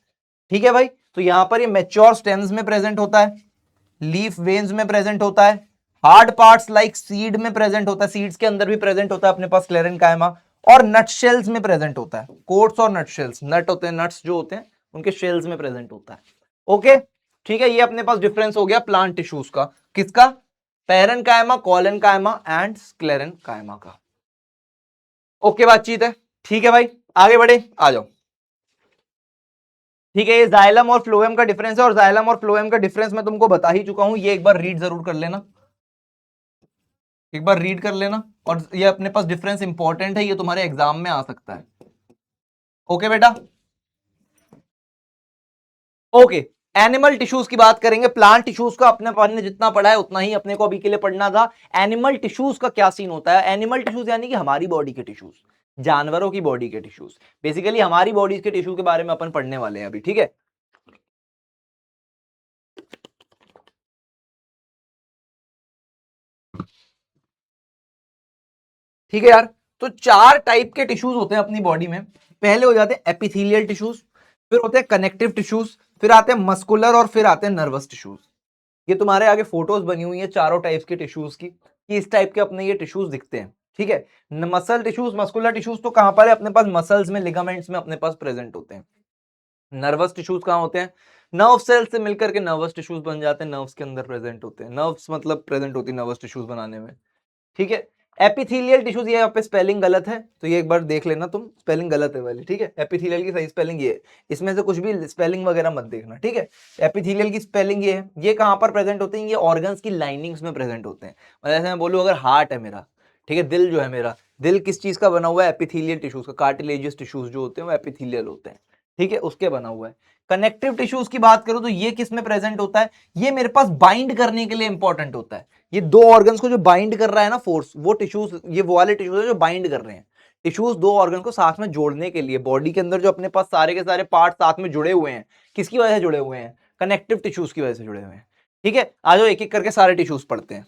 ठीक है भाई। तो यहां पर ये मैच्योर स्टेम्स में प्रेजेंट होता है, लीफ वेन्स में प्रेजेंट होता है, हार्ड पार्ट्स लाइक सीड में प्रेजेंट होता है, सीड्स के अंदर भी प्रेजेंट होता है अपने पास स्क्लेरेनकाइमा, और नट शेल्स में प्रेजेंट होता है। कोट्स और नट शेल्स, नट होते हैं, नट्स जो होते हैं उनके शेल्स में प्रेजेंट होता है, ओके, ठीक है। ये अपने पास डिफरेंस हो गया प्लांट टिश्यूज का, किसका, पैरेनकाइमा, कोलेनकाइमा एंड स्क्लेरेनकाइमा का, ओके बातचीत है, ठीक है भाई, आगे बढ़े, आ जाओ। ठीक है, ये जाइलम और फ्लोएम का डिफरेंस है, और जाइलम और फ्लोएम का डिफरेंस मैं तुमको बता ही चुका हूं, ये एक बार रीड जरूर कर लेना, एक बार रीड कर लेना। और ये अपने पास डिफरेंस इंपॉर्टेंट है, ये तुम्हारे एग्जाम में आ सकता है। ओके बेटा, ओके। एनिमल टिश्यूज की बात करेंगे। प्लांट टिश्यूज का अपने अपन ने जितना पढ़ा है उतना ही अपने को अभी के लिए पढ़ना था। एनिमल टिश्यूज का क्या सीन होता है? एनिमल टिश्यूज यानी कि हमारी बॉडी के टिश्यूज, जानवरों की बॉडी के टिश्यूज, बेसिकली हमारी बॉडी के टिश्यू के बारे में अपन पढ़ने वाले हैं अभी, ठीक है। ठीक है यार, तो चार टाइप के टिश्यूज होते हैं अपनी बॉडी में। पहले हो जाते हैं एपिथेलियल टिश्यूज, फिर होते हैं कनेक्टिव टिश्यूज, फिर आते हैं मस्कुलर, और फिर आते हैं नर्वस टिश्यूज। ये तुम्हारे आगे फोटोज बनी हुई है चारों टाइप्स के टिश्यूज की, कि इस टाइप के अपने ये टिश्यूज दिखते हैं, ठीक है। मसल टिश्यूज, मस्कुलर टिश्यूज तो कहां पर है? अपने पास मसल्स में, लिगामेंट्स में अपने पास प्रेजेंट होते हैं। नर्वस टिश्यूज कहां होते हैं? नर्व सेल से मिलकर के नर्वस टिश्यूज बन जाते हैं, नर्व्स के अंदर प्रेजेंट होते हैं, नर्व्स मतलब प्रेजेंट होती है नर्वस टिश्यूज बनाने में, ठीक है। एपिथेलियल टिश्यूज, ये यहाँ पे स्पेलिंग गलत है तो ये एक बार देख लेना तुम, स्पेलिंग गलत है वाली, ठीक है। एपिथेलियल की सही स्पेलिंग ये है, इसमें से कुछ भी स्पेलिंग वगैरह मत देखना, ठीक है। एपिथेलियल की स्पेलिंग ये है। ये कहां पर प्रेजेंट होते हैं? ये ऑर्गन्स की लाइनिंग्स में प्रेजेंट होते हैं। मतलब जैसे मैं बोलूं, अगर हार्ट है मेरा, ठीक है, दिल जो है मेरा, दिल किस चीज का बना हुआ है? एपिथेलियल टिश्यूज का। कार्टिलेजियस टिश्यूज जो होते हैं वो एपिथेलियल होते हैं, ठीक है, उसके बना हुआ है। कनेक्टिव टिश्यूज की बात करूं तो ये किस में प्रेजेंट होता है? ये मेरे पास बाइंड करने के लिए इंपॉर्टेंट होता है। ये दो ऑर्गन्स को जो बाइंड कर रहा है ना फोर्स, वो टिश्यूज, ये वो वाले टिश्यूज है जो बाइंड कर रहे हैं। टिश्यूज दो ऑर्गन को साथ में जोड़ने के लिए, बॉडी के अंदर जो अपने पास सारे के सारे पार्ट साथ में जुड़े हुए हैं, किसकी वजह से जुड़े हुए हैं? कनेक्टिव टिश्यूज की वजह से जुड़े हुए हैं, ठीक है। आज एक एक करके सारे टिश्यूज पढ़ते हैं,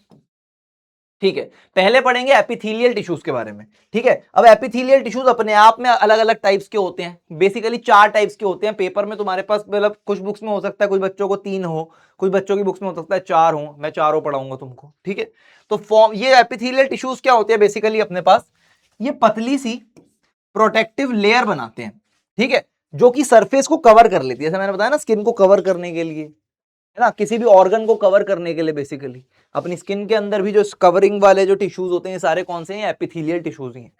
ठीक है। पहले पढ़ेंगे एपिथेलियल टिश्यूज के बारे में, ठीक है। अब एपिथेलियल टिश्यूज अपने आप में अलग अलग टाइप्स के होते हैं, बेसिकली चार टाइप्स के होते हैं। पेपर में तुम्हारे पास, मतलब कुछ बुक्स में हो सकता है कुछ बच्चों को 3 हो, कुछ बच्चों की बुक्स में हो सकता है 4 हो, मैं चारों पढ़ाऊंगा तुमको, ठीक है। तो फॉर्म, ये एपिथेलियल टिश्यूज क्या होते हैं बेसिकली अपने पास? ये पतली सी प्रोटेक्टिव लेयर बनाते हैं, ठीक है, जो कि सरफेस को कवर कर लेती है, जैसे मैंने बताया ना, स्किन को कवर करने के लिए, है ना, किसी भी ऑर्गन को कवर करने के लिए। बेसिकली अपनी स्किन के अंदर भी जो कवरिंग वाले जो टिश्यूज होते हैं, सारे कौन से हैं? एपिथेलियल टिश्यूज ही हैं,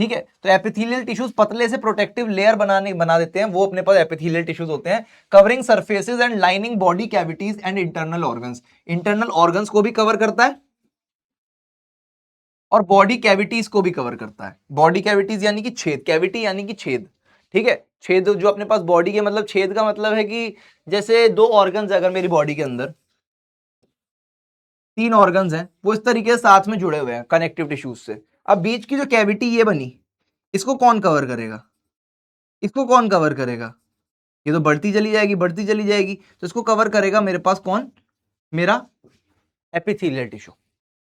ठीक है। तो एपिथेलियल टिश्यूज पतले से प्रोटेक्टिव लेयर बना देते हैं, वो अपने पास एपिथेलियल टिश्यूज होते हैं। Covering surfaces and lining body cavities and internal organs, internal organs को भी कवर करता है और बॉडी कैविटीज को भी कवर करता है। बॉडी कैविटीज यानी कि छेद, कैविटी यानी कि छेद, ठीक है। छेद जो अपने पास बॉडी के, मतलब छेद का मतलब है कि जैसे दो ऑर्गन्स अगर मेरी बॉडी के अंदर 3 ऑर्गन्स हैं, वो इस तरीके से साथ में जुड़े हुए हैं कनेक्टिव टिश्यूज से। अब बीच की जो कैविटी ये बनी, इसको कौन कवर करेगा? इसको कौन कवर करेगा? ये तो बढ़ती चली जाएगी, बढ़ती चली जाएगी, तो इसको कवर करेगा मेरे पास कौन? मेरा एपिथेलियल टिश्यू।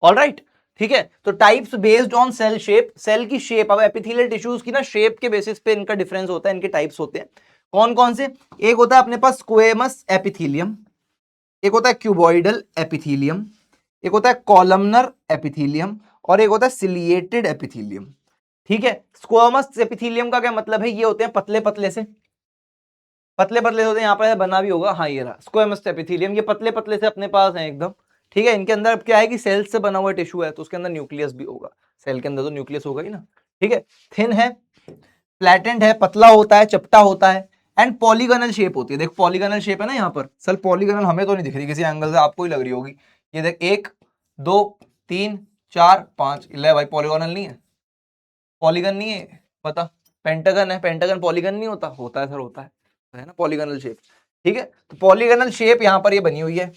ऑलराइट, ठीक है। तो types based on cell shape, cell की शेप। अब एपिथेलियल टिश्यूज की ना शेप के बेसिस पे इनका डिफरेंस होता है, इनके टाइप्स होते हैं। कौन कौन से? एक होता है अपने पास स्क्वेमस एपिथेलियम, एक होता है क्यूबॉइडल एपिथेलियम, एक होता है कॉलमनर एपिथेलियम, और एक होता है सिलिएटेड एपिथेलियम, ठीक है। स्क्वेमस एपिथेलियम का क्या मतलब है? ये होते हैं पतले पतले से, पतले पतले होते हैं, यहाँ पर बना भी होगा, हाँ ये रहा स्क्वेमस एपिथेलियम। ये पतले पतले से अपने पास है एकदम, ठीक है। इनके अंदर अब क्या है कि सेल से बना हुआ टिश्यू है, तो उसके अंदर न्यूक्लियस भी होगा, सेल के अंदर तो न्यूक्लियस होगा ही ना, ठीक है। थिन है, फ्लैटेंड है, पतला होता है, चपटा होता है, एंड पॉलीगनल शेप होती है। देख पॉलीगनल शेप है ना यहाँ पर, सर पॉलीगनल हमें तो नहीं दिख रही, किसी एंगल से आपको ही लग रही होगी। ये देख 1 2 3 4 5, ले भाई पॉलीगोनल नहीं है, पॉलीगन नहीं है, पता पेंटागन है, पेंटागन पॉलीगन नहीं होता? होता है सर, होता है ना पॉलीगनल शेप, ठीक है। तो पॉलीगनल शेप यहाँ पर ये बनी हुई है।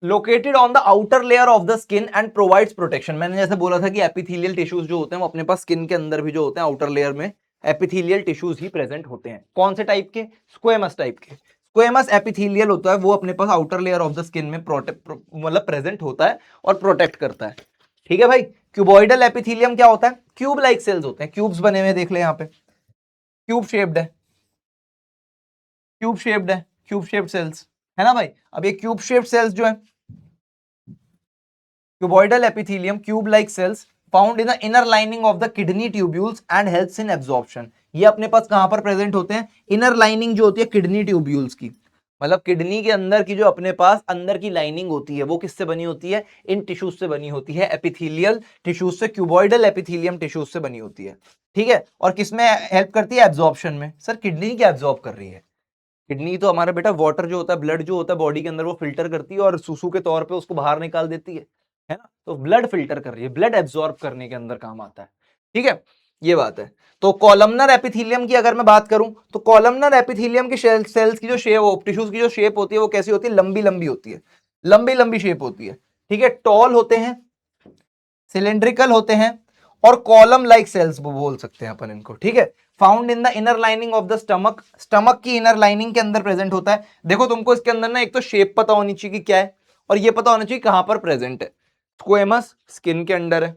Located on the outer layer of the skin and provides protection. मैंने जैसे बोला था कि एपिथेलियल टिश्यूज जो होते हैं वो अपने पास स्किन के अंदर भी जो होते हैं आउटर लेयर में एपिथेलियल टिश्यूज ही प्रेजेंट होते हैं। कौन से टाइप के? स्क्वेमस टाइप के। स्क्वेमस एपिथेलियल होता है वो अपने पास outer layer of the skin में मतलब प्रेजेंट होता है और प्रोटेक्ट करता है, ठीक है भाई। क्यूबॉइडल एपिथेलियम क्या होता है? क्यूब लाइक सेल्स होते हैं, क्यूब्स बने हुए देख ले यहाँ पे, क्यूब शेप्ड है, क्यूब शेप्ड है, क्यूब शेप्ड सेल्स, है ना भाई। अब ये क्यूब शेप्ड सेल्स जो है, cuboidal epithelium cube like cells found in the inner lining of the kidney tubules and helps in absorption। ये अपने पास कहां पर प्रेजेंट होते हैं? इनर लाइनिंग जो होती है किडनी ट्यूब्यूल्स की, मतलब किडनी के अंदर की जो अपने पास अंदर की लाइनिंग होती है वो किससे बनी होती है, इन टिश्यूज से बनी होती है, एपिथेलियल टिश्यूज से, क्यूबॉइडल एपिथेलियम टिश्यूज से बनी होती है। ठीक है, और किसमें हेल्प करती है, एब्जॉर्प्शन में। सर किडनी क्या एब्जॉर्ब कर रही है, किडनी तो हमारा बेटा वाटर जो होता है, ब्लड जो होता है बॉडी के अंदर वो फिल्टर करती है और सुसु के तौर पे उसको बाहर निकाल देती है ना। तो ब्लड फिल्टर कर रही है, ब्लड एब्जॉर्ब करने के अंदर काम आता है। ठीक है, ये बात है। तो कॉलमनर एपिथेलियम की अगर मैं बात करूं तो कॉलमनर एपिथेलियम के सेल्स की जो शेप, टिश्यूज की जो शेप होती है वो कैसी होती है, लंबी लंबी होती है, लंबी लंबी शेप होती है। ठीक है, टॉल होते हैं, सिलेंड्रिकल होते हैं और कॉलम लाइक सेल्स बोल सकते हैं अपन इनको। ठीक है, found in the inner lining of the stomach, stomach की इनर लाइनिंग के अंदर प्रेजेंट होता है। देखो तुमको इसके अंदर ना एक तो शेप पता होनी चाहिए कि क्या है, और ये पता होना चाहिए कहां पर प्रेजेंट है। स्क्वेमस स्किन के अंदर है,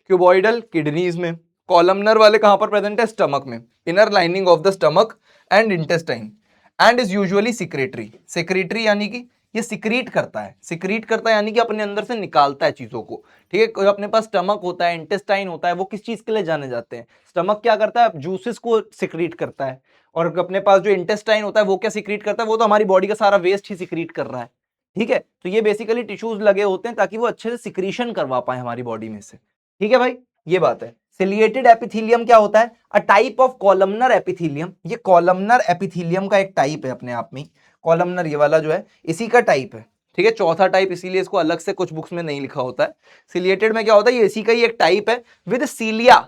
क्यूबॉइडल किडनीज में, कॉलमनर वाले कहां पर प्रेजेंट है, स्टमक में, inner lining of the stomach and intestine, and is usually secretory. Secretory यानी कि ये सिक्रीट करता है, सिक्रीट करता है यानी कि अपने अंदर से निकालता है चीजों को। ठीक है, कोई अपने पास स्टमक होता है, इंटेस्टाइन होता है, वो किस चीज के लिए जाने जाते हैं, स्टमक क्या करता है, जूसेस को सिक्रीट करता है, और अपने पास जो इंटेस्टाइन होता है वो क्या सिक्रीट करता है, वो तो हमारी बॉडी का सारा वेस्ट ही सिक्रीट कर रहा है। ठीक है, तो ये बेसिकली टिश्यूज लगे होते हैं ताकि वो अच्छे से सिक्रीशन करवा पाए हमारी बॉडी में से। ठीक है भाई, ये बात है। सिलिएटेड एपिथेलियम क्या होता है, a type of columnar epithelium. ये कॉलमनर एपिथेलियम का एक टाइप है अपने आप में, कॉलमनर ये वाला जो है इसी का टाइप है। ठीक है, चौथा टाइप इसीलिए इसको अलग से कुछ बुक्स में नहीं लिखा होता है। सिलिएटेड में क्या होता है, ये इसी का ही एक टाइप है, with cilia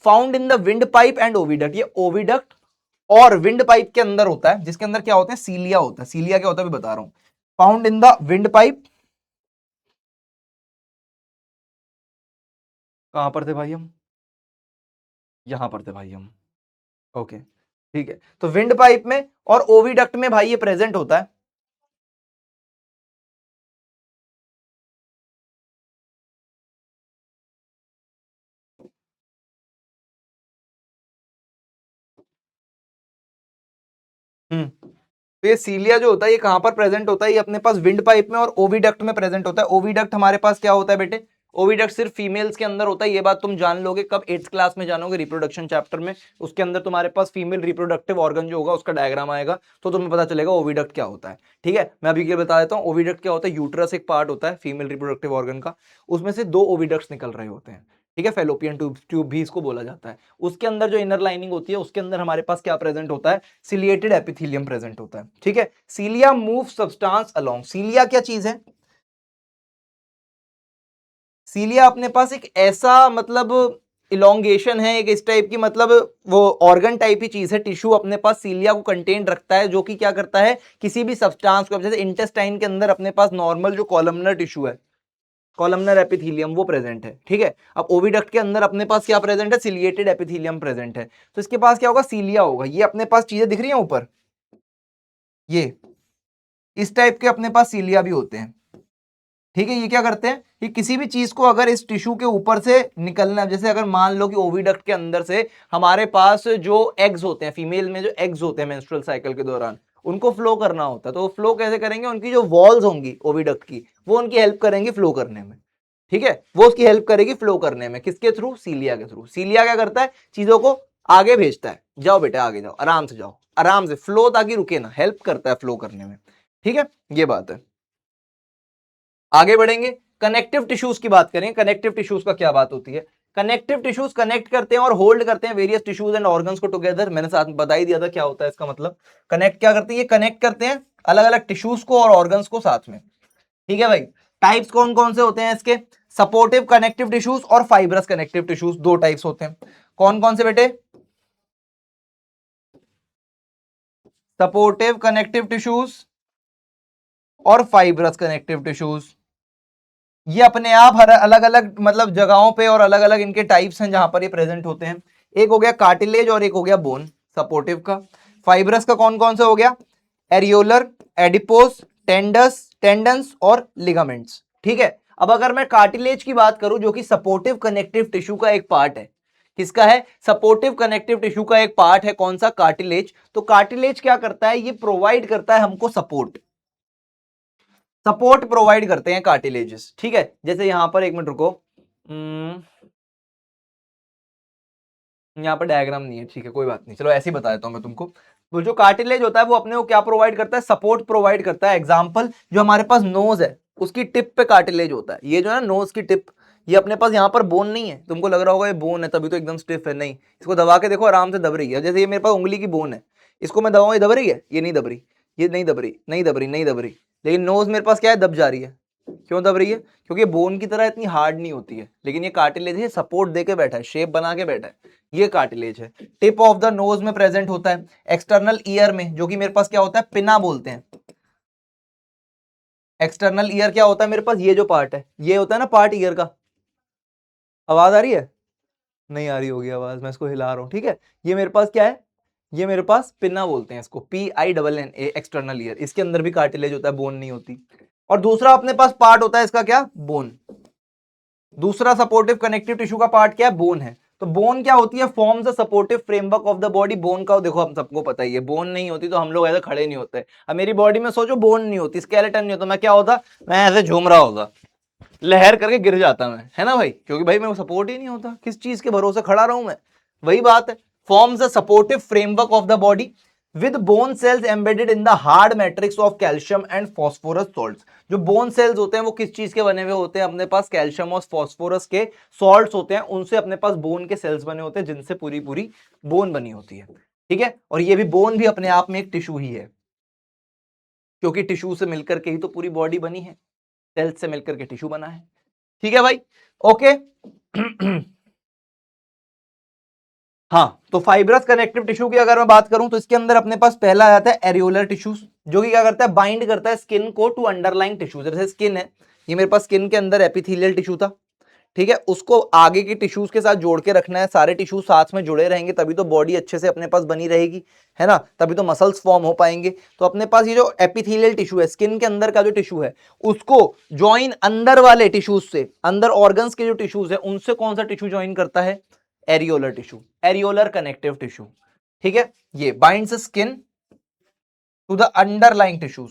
found in the windpipe and oviduct. ये ओविडक्ट और विंड पाइप के अंदर होता है, जिसके अंदर क्या होता है, सीलिया होता है। सीलिया क्या होता है भी बता रहा हूं, found in the wind pipe. कहां पर थे भाई हम, यहां पर थे भाई हम। ओके, ठीक है, तो विंड पाइप में और ओविडक्ट में भाई ये प्रेजेंट होता है। तो ये सीलिया जो होता है ये कहां पर प्रेजेंट होता है, ये अपने पास विंड पाइप में और ओविडक्ट में प्रेजेंट होता है। ओविडक्ट हमारे पास क्या होता है बेटे, ओविडक्ट सिर्फ फीमेल्स के अंदर होता है। ये बात तुम जान लोगे कब, 8th क्लास में जानोगे, रिप्रोडक्शन चैप्टर में। उसके अंदर तुम्हारे पास फीमेल रिप्रोडक्टिव ऑर्गन जो होगा उसका डायग्राम आएगा, तो तुम्हें पता चलेगा ओविडक्ट क्या होता है। ठीक है, मैं अभी क्या बता देता हूँ, ओविडक्ट क्या होता है, यूट्रस एक पार्ट होता है फीमेल रिप्रोडक्टिव ऑर्गन का, उसमें से 2 ओविडक्ट्स निकल रहे होते हैं। ठीक है, फेलोपियन ट्यूब भी इसको बोला जाता है। उसके अंदर जो इनर लाइनिंग होती है उसके अंदर हमारे पास क्या प्रेजेंट होता है, सिलिएटेड एपिथेलियम प्रेजेंट होता है। ठीक है, सीलिया मूव सब्सटेंस अलोंग। सीलिया क्या चीज है, सीलिया अपने पास एक ऐसा मतलब इलोंगेशन है, एक इस टाइप की मतलब वो ऑर्गन टाइप ही चीज है, टिश्यू अपने पास सीलिया को कंटेन रखता है, जो कि क्या करता है, किसी भी सब्सटेंस को, जैसे इंटेस्टाइन के अंदर अपने पास नॉर्मल जो कॉलमनर टिश्यू है, कॉलमनर एपिथेलियम वो प्रेजेंट है। ठीक है, अब ओविडक्ट के अंदर अपने पास क्या प्रेजेंट है, सिलिएटेड एपिथेलियम प्रेजेंट है। तो इसके पास क्या होगा, सीलिया होगा। ये अपने पास चीजें दिख रही हैं ऊपर, ये इस टाइप के अपने पास सीलिया भी होते हैं। ठीक है, ये क्या करते हैं, कि किसी भी चीज को अगर इस टिश्यू के ऊपर से निकलना, जैसे अगर मान लो कि ओविडक्ट के अंदर से हमारे पास जो एग्स होते हैं, फीमेल में जो एग्स होते हैं मेंस्ट्रुअल साइकिल के दौरान, उनको फ्लो करना होता है, तो वो फ्लो कैसे करेंगे, उनकी जो वॉल्स होंगी ओविडक्ट की, वो उनकी हेल्प करेंगी फ्लो करने में। ठीक है, वो उसकी हेल्प करेगी फ्लो करने में, किसके थ्रू, सीलिया के थ्रू। सीलिया क्या करता है, चीजों को आगे भेजता है, जाओ बेटा आगे जाओ, आराम से जाओ, आराम से फ्लो, ताकि रुके ना, हेल्प करता है फ्लो करने में। ठीक है, ये बात है। आगे बढ़ेंगे, कनेक्टिव टिश्यूज की बात करें। कनेक्टिव टिश्यूज का क्या बात होती है, कनेक्टिव टिश्यूज कनेक्ट करते हैं और होल्ड करते हैं वेरियस टिश्यूज एंड ऑर्गन्स को टुगेदर। मैंने साथ में बता ही दिया था क्या होता है इसका मतलब। कनेक्ट क्या करती है, कनेक्ट करते हैं अलग अलग टिश्यूज को और ऑर्गन्स को साथ में। ठीक है भाई, टाइप्स कौन कौन से होते हैं इसके, सपोर्टिव कनेक्टिव टिश्यूज और फाइब्रस कनेक्टिव टिश्यूज, 2 टाइप्स होते हैं। कौन कौन से बेटे, सपोर्टिव कनेक्टिव टिश्यूज और फाइब्रस कनेक्टिव टिश्यूज। ये अपने आप हर अलग अलग मतलब जगहों पे और अलग अलग इनके टाइप्स हैं जहां पर ये प्रेजेंट होते हैं। एक हो गया कार्टिलेज और एक हो गया बोन, सपोर्टिव का। फाइब्रस का कौन कौन सा हो गया, एरियोलर, एडिपोस, टेंडन्स और लिगामेंट्स। ठीक है, अब अगर मैं कार्टिलेज की बात करूं जो कि सपोर्टिव कनेक्टिव टिश्यू का एक पार्ट है, किसका है, सपोर्टिव कनेक्टिव टिश्यू का एक पार्ट है, कौन सा, कार्टिलेज। तो कार्टिलेज क्या करता है, ये प्रोवाइड करता है हमको सपोर्ट, सपोर्ट प्रोवाइड करते हैं कार्टिलेजेस। ठीक है, जैसे यहां पर एक मिनट रुको, यहाँ पर डायग्राम नहीं है, ठीक है कोई बात नहीं, चलो ऐसे ही बता देता हूं मैं तुमको। वो जो कार्टिलेज होता है वो अपने को क्या प्रोवाइड करता है, सपोर्ट प्रोवाइड करता है। एग्जाम्पल, जो हमारे पास नोज है उसकी टिप पे कार्टिलेज होता है, ये जो है नोज की टिप, ये अपने पास यहाँ पर बोन नहीं है। तुमको लग रहा होगा ये बोन है तभी तो एकदम स्टिफ है, नहीं, इसको दबा के देखो आराम से दब रही है। जैसे ये मेरे पास उंगली की बोन है, इसको मैं दबाऊं ये दब रही है, ये नहीं दब रही, ये नहीं दब रही, नहीं दब रही, नहीं दब रही। लेकिन नोज मेरे पास क्या है, दब जा रही है। क्यों दब रही है? क्योंकि बोन की तरह इतनी हार्ड नहीं होती है, लेकिन ये कार्टिलेज है, सपोर्ट देके बैठा है, शेप बना के बैठा है, ये कार्टिलेज है। टिप ऑफ द नोज में प्रेजेंट होता है। एक्सटर्नल ईयर में, जो कि मेरे पास क्या होता है, पिना बोलते हैं। एक्सटर्नल ईयर क्या होता है मेरे पास, ये जो पार्ट है, ये होता है ना पार्ट ईयर का। आवाज आ रही है? नहीं आ रही होगी आवाज, मैं इसको हिला रहा हूं, ठीक है। ये मेरे पास क्या है, ये मेरे पास पिना बोलते हैं इसको, PINNA, एक्सटर्नल ईयर। इसके अंदर भी कार्टिलेज होता है, बोन नहीं होती। और दूसरा अपने पास पार्ट होता है इसका क्या, बोन। दूसरा सपोर्टिव कनेक्टिव टिश्यू का पार्ट क्या है, बोन है। तो बोन क्या होती है, forms the supportive framework of the body. Bone का देखो हम सबको पता ही है, बोन नहीं होती तो हम लोग ऐसे खड़े नहीं होते। अब मेरी बॉडी में सोचो बोन नहीं होती, स्केलेटन नहीं होता, मैं क्या होता, मैं ऐसे झूम रहा होता, लहर करके गिर जाता मैं, है ना भाई, क्योंकि भाई मेरे को सपोर्ट ही नहीं होता, किस चीज के भरोसे खड़ा रहूं मैं। वही बात है, forms the supportive framework of the body with bone cells embedded in the hard matrix of calcium and phosphorus salts। जो बोन सेल्स होते हैं वो किस चीज के बने हुए होते हैं, अपने पास कैल्शियम और फास्फोरस के सॉल्ट्स होते हैं, उनसे अपने पास बोन के सेल्स बने होते हैं, जिनसे पूरी पूरी बोन बनी होती है, ठीक है। और ये भी बोन भी अपने आप में एक टिश्यू ही है, क्योंकि टिश्यू से मिलकर के ही तो पूरी बॉडी बनी है, सेल्स से मिलकर के टिश्यू बना है, ठीक है भाई, ओके। हाँ, तो फाइब्रस कनेक्टिव टिश्यू की अगर मैं बात करूं तो इसके अंदर अपने पास पहला आ जाता है एरियोलर टिश्यूज, जो कि क्या करता है, बाइंड करता है स्किन को टू अंडरलाइंग टिश्यूज। जैसे स्किन है, ये मेरे पास स्किन के अंदर एपिथेलियल टिश्यू था, ठीक है, उसको आगे के टिश्यूज के साथ जोड़ के रखना है, सारे टिश्यूज साथ में जुड़े रहेंगे तभी तो बॉडी अच्छे से अपने पास बनी रहेगी, है ना, तभी तो मसल्स फॉर्म हो पाएंगे। तो अपने पास ये जो एपिथेलियल टिश्यू है, स्किन के अंदर का जो टिश्यू है, उसको ज्वाइन अंदर वाले टिश्यूज से, अंदर ऑर्गन्स के जो टिश्यूज है उनसे कौन सा टिश्यू ज्वाइन करता है, areolar tissue, areolar connective tissue, ठीक है। ये binds skin to the underlying tissues,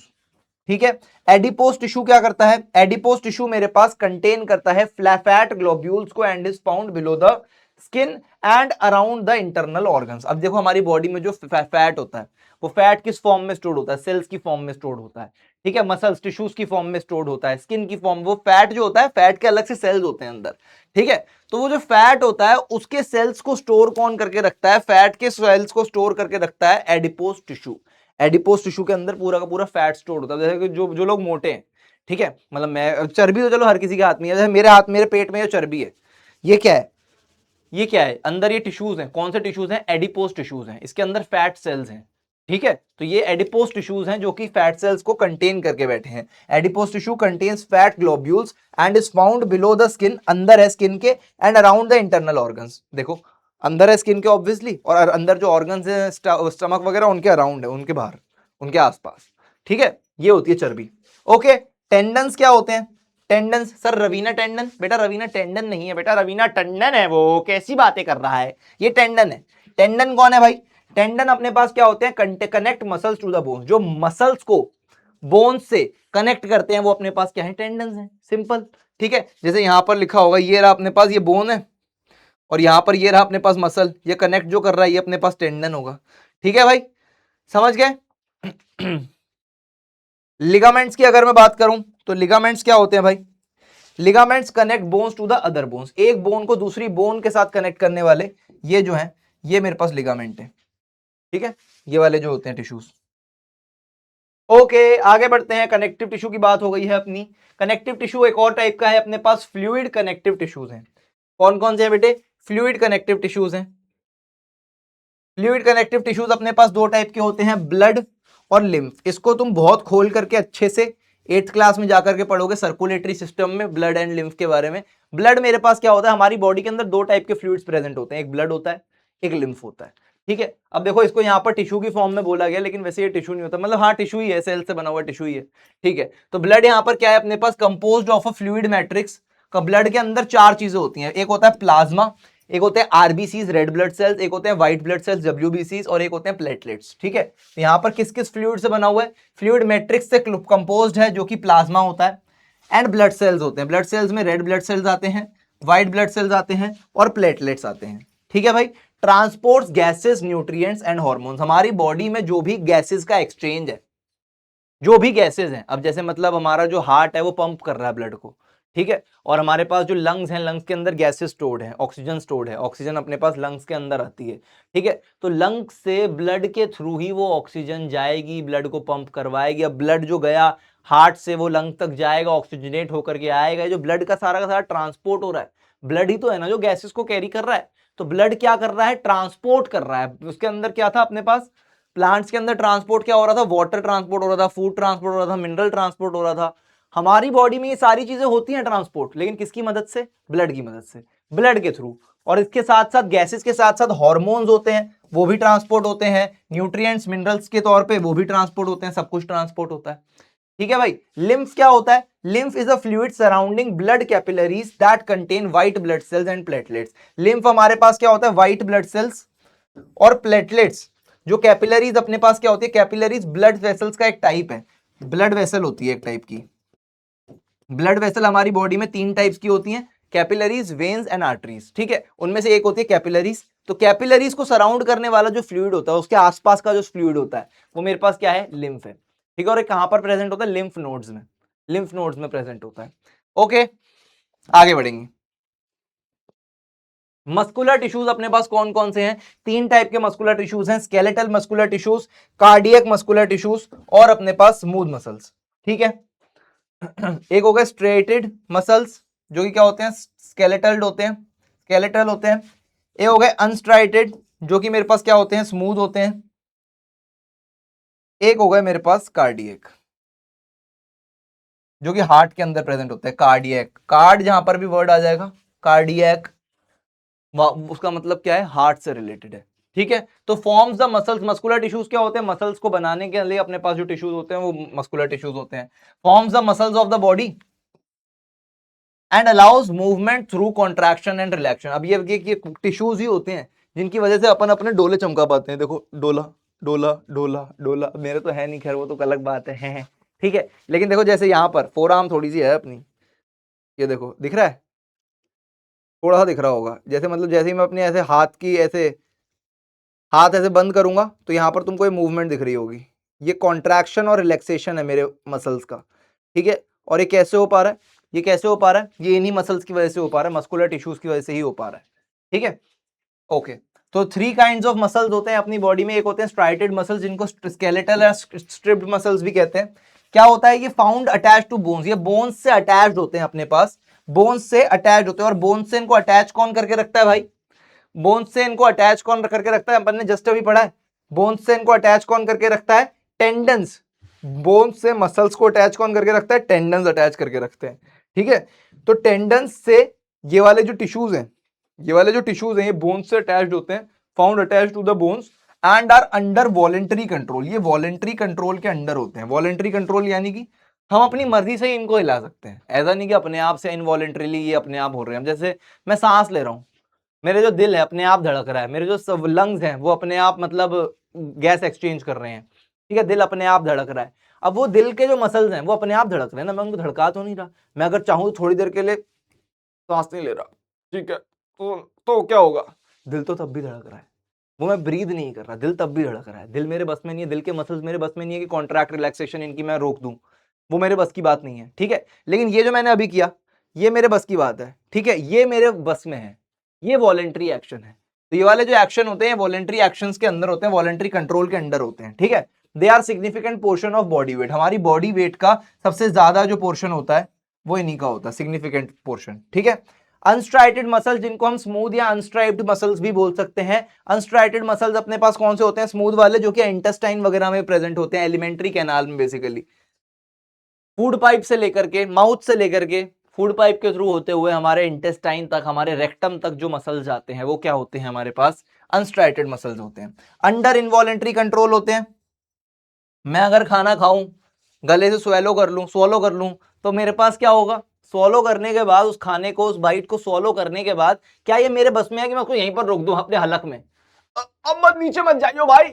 ठीक है। एडिपोज टिश्यू क्या करता है, एडिपोज टिश्यू मेरे पास कंटेन करता है फ्लैट ग्लोब्यूल्स को and is found below the skin and around the internal organs. अब देखो हमारी बॉडी में जो फैट होता है, वो फैट किस फॉर्म में स्टोर्ड होता है, सेल्स की फॉर्म में स्टोर्ड होता है, ठीक है, मसल्स टिश्यूज की फॉर्म में स्टोर्ड होता है, स्किन की फॉर्म, वो फैट जो होता है, फैट के अलग से सेल्स होते हैं अंदर, ठीक है। तो वो जो फैट होता है उसके सेल्स को स्टोर कौन करके रखता है, फैट के सेल्स को स्टोर करके रखता है एडिपोज टिश्यू। एडिपोज टिश्यू के अंदर पूरा का पूरा फैट स्टोर होता है। जैसे कि जो लोग मोटे हैं, ठीक है, मतलब मैं, चर्बी तो चलो हर किसी के हाथ में है, जैसे मेरे हाथ, मेरे पेट में जो चर्बी है, ये क्या है, ये क्या है, अंदर ये टिश्यूज हैं, कौन से टिश्यूज हैं, एडिपोज टिश्यूज हैं, इसके अंदर फैट सेल्स हैं, ठीक है। तो ये एडिपोज टिश्यूज हैं जो कि फैट सेल्स को कंटेन करके बैठे हैं। Adipose tissue contains fat globules and is found below the skin, अंदर है स्किन के, and around the internal organs. देखो अंदर है स्किन के ऑब्वियसली, और अंदर जो ऑर्गन्स है, स्टमक वगैरह, उनके अराउंड है, उनके बाहर, उनके आसपास, ठीक है। ये होती है चर्बी, ओके। टेंडन्स क्या होते हैं, टेंडन्स, सर रवीना टेंडन, बेटा रवीना टेंडन नहीं है बेटा, रवीना टंडन है, वो कैसी बातें कर रहा है, ये टेंडन है। टेंडन कौन है भाई, टेंडन अपने पास क्या होते हैं, connect muscles to the bones, जो मसल्स को बोन्स से कनेक्ट करते हैं वो अपने पास क्या है, टेंडन्स हैं, सिंपल, ठीक है। जैसे यहां पर लिखा होगा, ये रहा अपने पास ये बोन है, और यहां पर ये रहा अपने पास मसल, ये कनेक्ट जो कर रहा है ये अपने पास टेंडन होगा, ठीक है भाई, समझ गए। लिगामेंट्स की अगर मैं बात करूं तो लिगामेंट्स क्या होते हैं भाई, ligaments connect bones to the other bones, एक बोन को दूसरी बोन के साथ कनेक्ट करने वाले ये जो है, ये मेरे पास लिगामेंट है, ठीक है, ये वाले जो होते हैं टिश्यूज, ओके। आगे बढ़ते हैं, कनेक्टिव टिश्यू की बात हो गई है अपनी। कनेक्टिव टिश्यू एक और टाइप का है अपने पास, फ्लूइड कनेक्टिव टिश्यूज हैं। कौन कौन से हैं बेटे, फ्लूइड कनेक्टिव टिश्यूज हैं। फ्लूइड कनेक्टिव टिश्यूज अपने पास दो टाइप के होते हैं, ब्लड और लिम्फ। इसको तुम बहुत खोल करके अच्छे से 8th क्लास में जाकर के पढ़ोगे सर्कुलेटरी सिस्टम में, ब्लड एंड लिम्फ के बारे में। ब्लड मेरे पास क्या होता है, हमारी बॉडी के अंदर दो टाइप के फ्लूइड्स प्रेजेंट होते हैं, एक ब्लड होता है, एक लिम्फ होता है, ठीक है। अब देखो इसको यहाँ पर टिश्यू की फॉर्म में बोला गया, लेकिन वैसे ये टिश्यू नहीं होता, मतलब हाँ टिश्यू ही है, सेल से बना हुआ टिश्यू ही है, ठीक है। तो ब्लड यहाँ पर क्या है अपने पास, composed of a fluid matrix का। ब्लड के अंदर चार चीजें होती हैं, एक होता है प्लाज्मा, एक होते हैं आरबीसीज रेड ब्लड सेल्स, एक होते हैं व्हाइट ब्लड सेल्स डब्ल्यूबीसीज, और एक होते हैं प्लेटलेट्स, ठीक है। तो यहाँ पर किस किस फ्लूइड से बना हुआ है, फ्लूइड मैट्रिक्स से कंपोज्ड है, जो कि प्लाज्मा होता है, एंड ब्लड सेल्स होते हैं। ब्लड सेल्स में रेड ब्लड सेल्स आते हैं, व्हाइट ब्लड सेल्स आते हैं, और प्लेटलेट्स आते हैं, ठीक है भाई। Transports gases, nutrients and hormones. हमारी बॉडी में जो भी गैसेस का एक्सचेंज है, जो भी गैसेस हैं, अब जैसे मतलब हमारा जो हार्ट है वो पंप कर रहा है ब्लड को, ठीक है, और हमारे पास जो लंग्स हैं, लंग्स के अंदर गैसेस स्टोर्ड है, ऑक्सीजन स्टोर्ड है, ऑक्सीजन अपने पास लंग्स के अंदर आती है, ठीक है, तो लंग्स से ब्लड के थ्रू ही वो ऑक्सीजन जाएगी, ब्लड को पंप करवाएगी। अब ब्लड जो गया हार्ट से वो लंग तक जाएगा, ऑक्सीजनेट होकर के आएगा। जो ब्लड का सारा ट्रांसपोर्ट हो रहा है, ब्लड ही तो है ना जो गैसेस को कैरी कर रहा है। तो ब्लड क्या कर रहा है, ट्रांसपोर्ट कर रहा है। उसके अंदर क्या था अपने पास, प्लांट्स के अंदर ट्रांसपोर्ट क्या हो रहा था, वाटर ट्रांसपोर्ट हो रहा था, फूड ट्रांसपोर्ट हो रहा था, मिनरल ट्रांसपोर्ट हो रहा था। हमारी बॉडी में ये सारी चीजें होती हैं ट्रांसपोर्ट, लेकिन किसकी मदद से, ब्लड की मदद से, ब्लड के थ्रू। और इसके साथ साथ गैसेस के साथ साथ हॉर्मोन्स होते हैं, वो भी ट्रांसपोर्ट होते हैं, न्यूट्रिएंट्स मिनरल्स के तौर पे वो भी ट्रांसपोर्ट होते हैं, सब कुछ ट्रांसपोर्ट होता है, ठीक है भाई। लिम्फ क्या होता है, lymph is a fluid surrounding blood capillaries that contain white blood cells and platelets. Lymph हमारे पास क्या होता है, व्हाइट ब्लड सेल्स और प्लेटलेट्स। जो कैपिलरीज अपने पास क्या होती है, कैपिलरीज ब्लड वेसल्स का एक टाइप है, ब्लड वेसल होती है एक टाइप की। ब्लड वेसल हमारी बॉडी में 3 टाइप्स की होती हैं, कैपिलरीज, वेन्स एंड आर्टरीज, ठीक है। उनमें से एक होती है कैपिलरीज। तो कैपिलरीज को सराउंड करने वाला जो फ्लूइड होता है, उसके आसपास का जो फ्लूइड होता है, वो मेरे पास क्या है, लिम्फ है, ठीक है। और कहां पर प्रेजेंट होता है, लिम्फ नोड्स में, लिम्फ नोड्स में प्रेजेंट होता है। ओके, आगे बढ़ेंगे। मस्कुलर टिश्यूज अपने पास कौन कौन से हैं, 3 टाइप के मस्कुलर टिश्यूज हैं, skeletal muscular tissues, cardiac muscular tissues और अपने पास स्मूथ मसल्स, ठीक है। एक हो गए स्ट्रेटेड मसल्स, जो कि क्या होते हैं, स्केलेटल होते हैं, स्केलेटल होते हैं। एक हो गए अनस्ट्राइटेड, जो कि मेरे पास क्या होते हैं, स्मूथ होते हैं। एक हो गए मेरे पास कार्डियक, जो कि हार्ट के अंदर प्रेजेंट होता है, कार्डियक। कार्ड जहां पर भी वर्ड आ जाएगा, कार्डियक, उसका मतलब क्या है, हार्ट से रिलेटेड है, ठीक है। तो forms the muscles, muscular tissues क्या होते हैं, मसल्स को बनाने के लिए अपने पास जो टिश्यूज होते हैं वो मस्कुलर टिश्यूज होते हैं। Forms the muscles of the body and allows movement through contraction and रिलैक्शन। अब ये टिश्यूज ही होते हैं जिनकी वजह से अपन अपने डोले चमका पाते हैं। देखो डोला डोला डोला डोला, मेरे तो है नहीं, खैर वो तो अलग बात है, ठीक है। लेकिन देखो जैसे यहाँ पर फोर आर्म थोड़ी सी है अपनी, ये देखो दिख रहा है, थोड़ा सा दिख रहा होगा, जैसे मतलब जैसे ही मैं अपने ऐसे हाथ की ऐसे हाथ ऐसे बंद करूंगा तो यहाँ पर तुमको ये मूवमेंट दिख रही होगी, ये कॉन्ट्रैक्शन और रिलैक्सेशन है मेरे मसल्स का, ठीक है। और ये कैसे हो पा रहा है, ये कैसे हो पा रहा है, ये इन्हीं मसल्स की वजह से हो पा रहा है, मस्कुलर टिश्यूज की वजह से ही हो पा रहा है, ठीक है। ओके, तो 3 काइंड्स ऑफ मसल्स होते हैं अपनी बॉडी में। एक होते हैं स्ट्राइटेड मसल्स, जिनको स्केलेटल या स्ट्रिप्ड मसल्स भी कहते हैं। क्या होता है, ये फाउंड अटैच टू बोन्स, ये बोन्स से अटैच्ड होते हैं अपने पास, बोन्स से अटैच होते हैं। और बोन्स से इनको अटैच कौन करके रखता है भाई, बोन्स से इनको अटैच कौन करके रखता है, अपन ने जस्ट अभी पढ़ा है, बोन्स से इनको अटैच कौन करके रखता है, टेंडन्स। बोन्स से मसल्स को अटैच कौन करके रखता है, टेंडन्स अटैच करके रखते हैं, ठीक है। तो टेंडन्स से ये वाले जो टिश्यूज हैं, ये वाले जो टिश्यूज हैं, ये बोन्स से अटैच्ड होते हैं, found attached to the bones and are under voluntary control. ये वॉलेंटरी कंट्रोल के अंडर होते हैं। वॉलेंटरी कंट्रोल यानी कि हम अपनी मर्जी से ही इनको हिला सकते हैं, ऐसा नहीं कि अपने आप से इनवॉलेंटरीली ये अपने आप हो रहे हैं। जैसे मैं सांस ले रहा हूं, मेरे जो दिल है अपने आप धड़क रहा है, मेरे जो सब लंग्स हैं वो अपने आप मतलब गैस एक्सचेंज कर रहे हैं, ठीक है, दिल अपने आप धड़क रहा है। अब वो दिल के जो मसल्स हैं वो अपने आप धड़क रहे हैं ना, मैं उनको धड़का तो नहीं रहा। मैं अगर चाहूँ थोड़ी देर के लिए सांस नहीं ले रहा, ठीक है, तो क्या होगा, दिल तो तब भी धड़क रहा है, वो मैं ब्रीद नहीं कर रहा, दिल तब भी धड़क रहा है। दिल मेरे बस में नहीं है, दिल के मसल्स मेरे बस में नहीं है कि कॉन्ट्रैक्ट रिलैक्सेशन इनकी मैं रोक दूं, वो मेरे बस की बात नहीं है, ठीक है। लेकिन ये जो मैंने अभी किया, ये मेरे बस की बात है, ठीक है, ये मेरे बस में है, ये वॉलेंट्री एक्शन है। तो ये वाले जो एक्शन होते हैं वॉलेंट्री एक्शंस के अंदर होते हैं, वॉलेंट्री कंट्रोल के अंडर होते हैं, ठीक है। They are significant portion of body weight, हमारी बॉडी वेट का सबसे ज्यादा जो पोर्शन होता है वो इन्हीं का होता है, सिग्निफिकेंट पोर्शन, ठीक है। अनस्ट्राइटेड मसल्स, जिनको हम स्मूथ या अनस्ट्राइप्ड मसल्स भी बोल सकते हैं। अनस्ट्राइटेड मसल्स अपने पास कौन से होते हैं, स्मूथ वाले, जो कि इंटेस्टाइन वगैरह में प्रेजेंट होते हैं, एलिमेंट्री कैनाल में, बेसिकली फूड पाइप से लेकर के, माउथ से लेकर के, फूड पाइप के थ्रू होते हुए हमारे इंटेस्टाइन तक, हमारे रेक्टम तक जो मसल्स जाते हैं वो क्या होते हैं, हमारे पास अनस्ट्राइटेड मसल्स होते हैं। अंडर इनवॉलेंट्री कंट्रोल होते हैं। मैं अगर खाना खाऊं, गले से स्वॉलो कर लूं तो मेरे पास क्या होगा, स्वॉलो करने के बाद उस खाने को, उस बाइट को स्वॉलो करने के बाद क्या ये मेरे बस में है कि मैं उसको यहीं पर रोक दूं अपने हलक में, अब मत नीचे मत जाइयो भाई,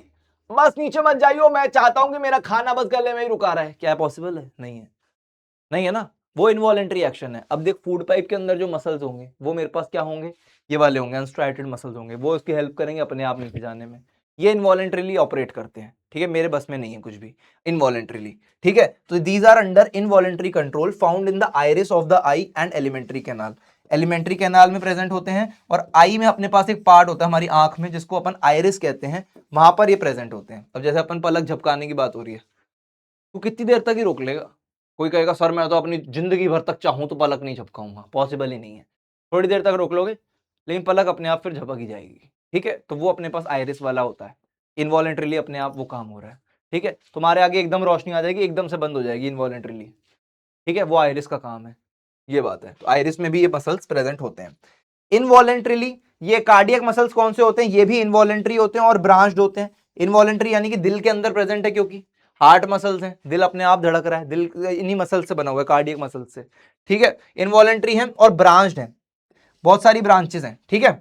बस नीचे मत जाइयो, मैं चाहता हूं कि मेरा खाना बस गले में ही रुका रहा है, क्या है, पॉसिबल है, नहीं है, नहीं है ना। वो इनवॉलेंट्री एक्शन है। अब देख फूड पाइप के अंदर जो मसल्स होंगे वो मेरे पास क्या होंगे, ये वाले होंगे, अनस्ट्राइटेड मसल्स होंगे, वो उसकी हेल्प करेंगे अपने आप नीचे जाने में। ये इनवॉलेंट्रीली ऑपरेट करते हैं, ठीक है, मेरे बस में नहीं है कुछ भी इनवॉलेंट्रीली, ठीक है। तो these are under involuntary control found in the iris of the eye and alimentary canal. Alimentary canal में प्रेजेंट होते हैं और आई में अपने पास एक पार्ट होता है हमारी आंख में जिसको अपन आइरिस कहते हैं, वहां पर ये प्रेजेंट होते हैं। अब जैसे अपन पलक झपकाने की बात हो रही है, तो कितनी देर तक ही रोक लेगा? कोई कहेगा सर मैं तो अपनी जिंदगी भर तक चाहूं तो पलक नहीं झपकाऊंगा, पॉसिबल ही नहीं है। थोड़ी देर तक रोक लोगे लेकिन पलक अपने आप फिर झपक ही जाएगी, ठीक है। तो वो अपने पास आइरिस वाला होता है, इनवॉलेंट्रीली अपने आप वो काम हो रहा है, ठीक है। तुम्हारे आगे एकदम रोशनी आ जाएगी, एकदम से बंद हो जाएगी इनवॉलेंट्रीली, ठीक है, वो आइरिस का काम है, ये बात है। तो आइरिस में भी ये मसल्स प्रेजेंट होते हैं इनवॉलेंट्रीली। ये कार्डियक मसल्स कौन से होते हैं, ये भी इनवॉलेंट्री होते हैं और ब्रांच्ड होते हैं। इनवॉलेंट्री यानी कि दिल के अंदर प्रेजेंट है, क्योंकि हार्ट मसल्स हैं, दिल अपने आप धड़क रहा है, दिल इन्हीं मसल से बना हुआ है, कार्डियक मसल से, ठीक है। इनवॉलेंट्री है और ब्रांच्ड है, बहुत सारी ब्रांचेस हैं, ठीक है।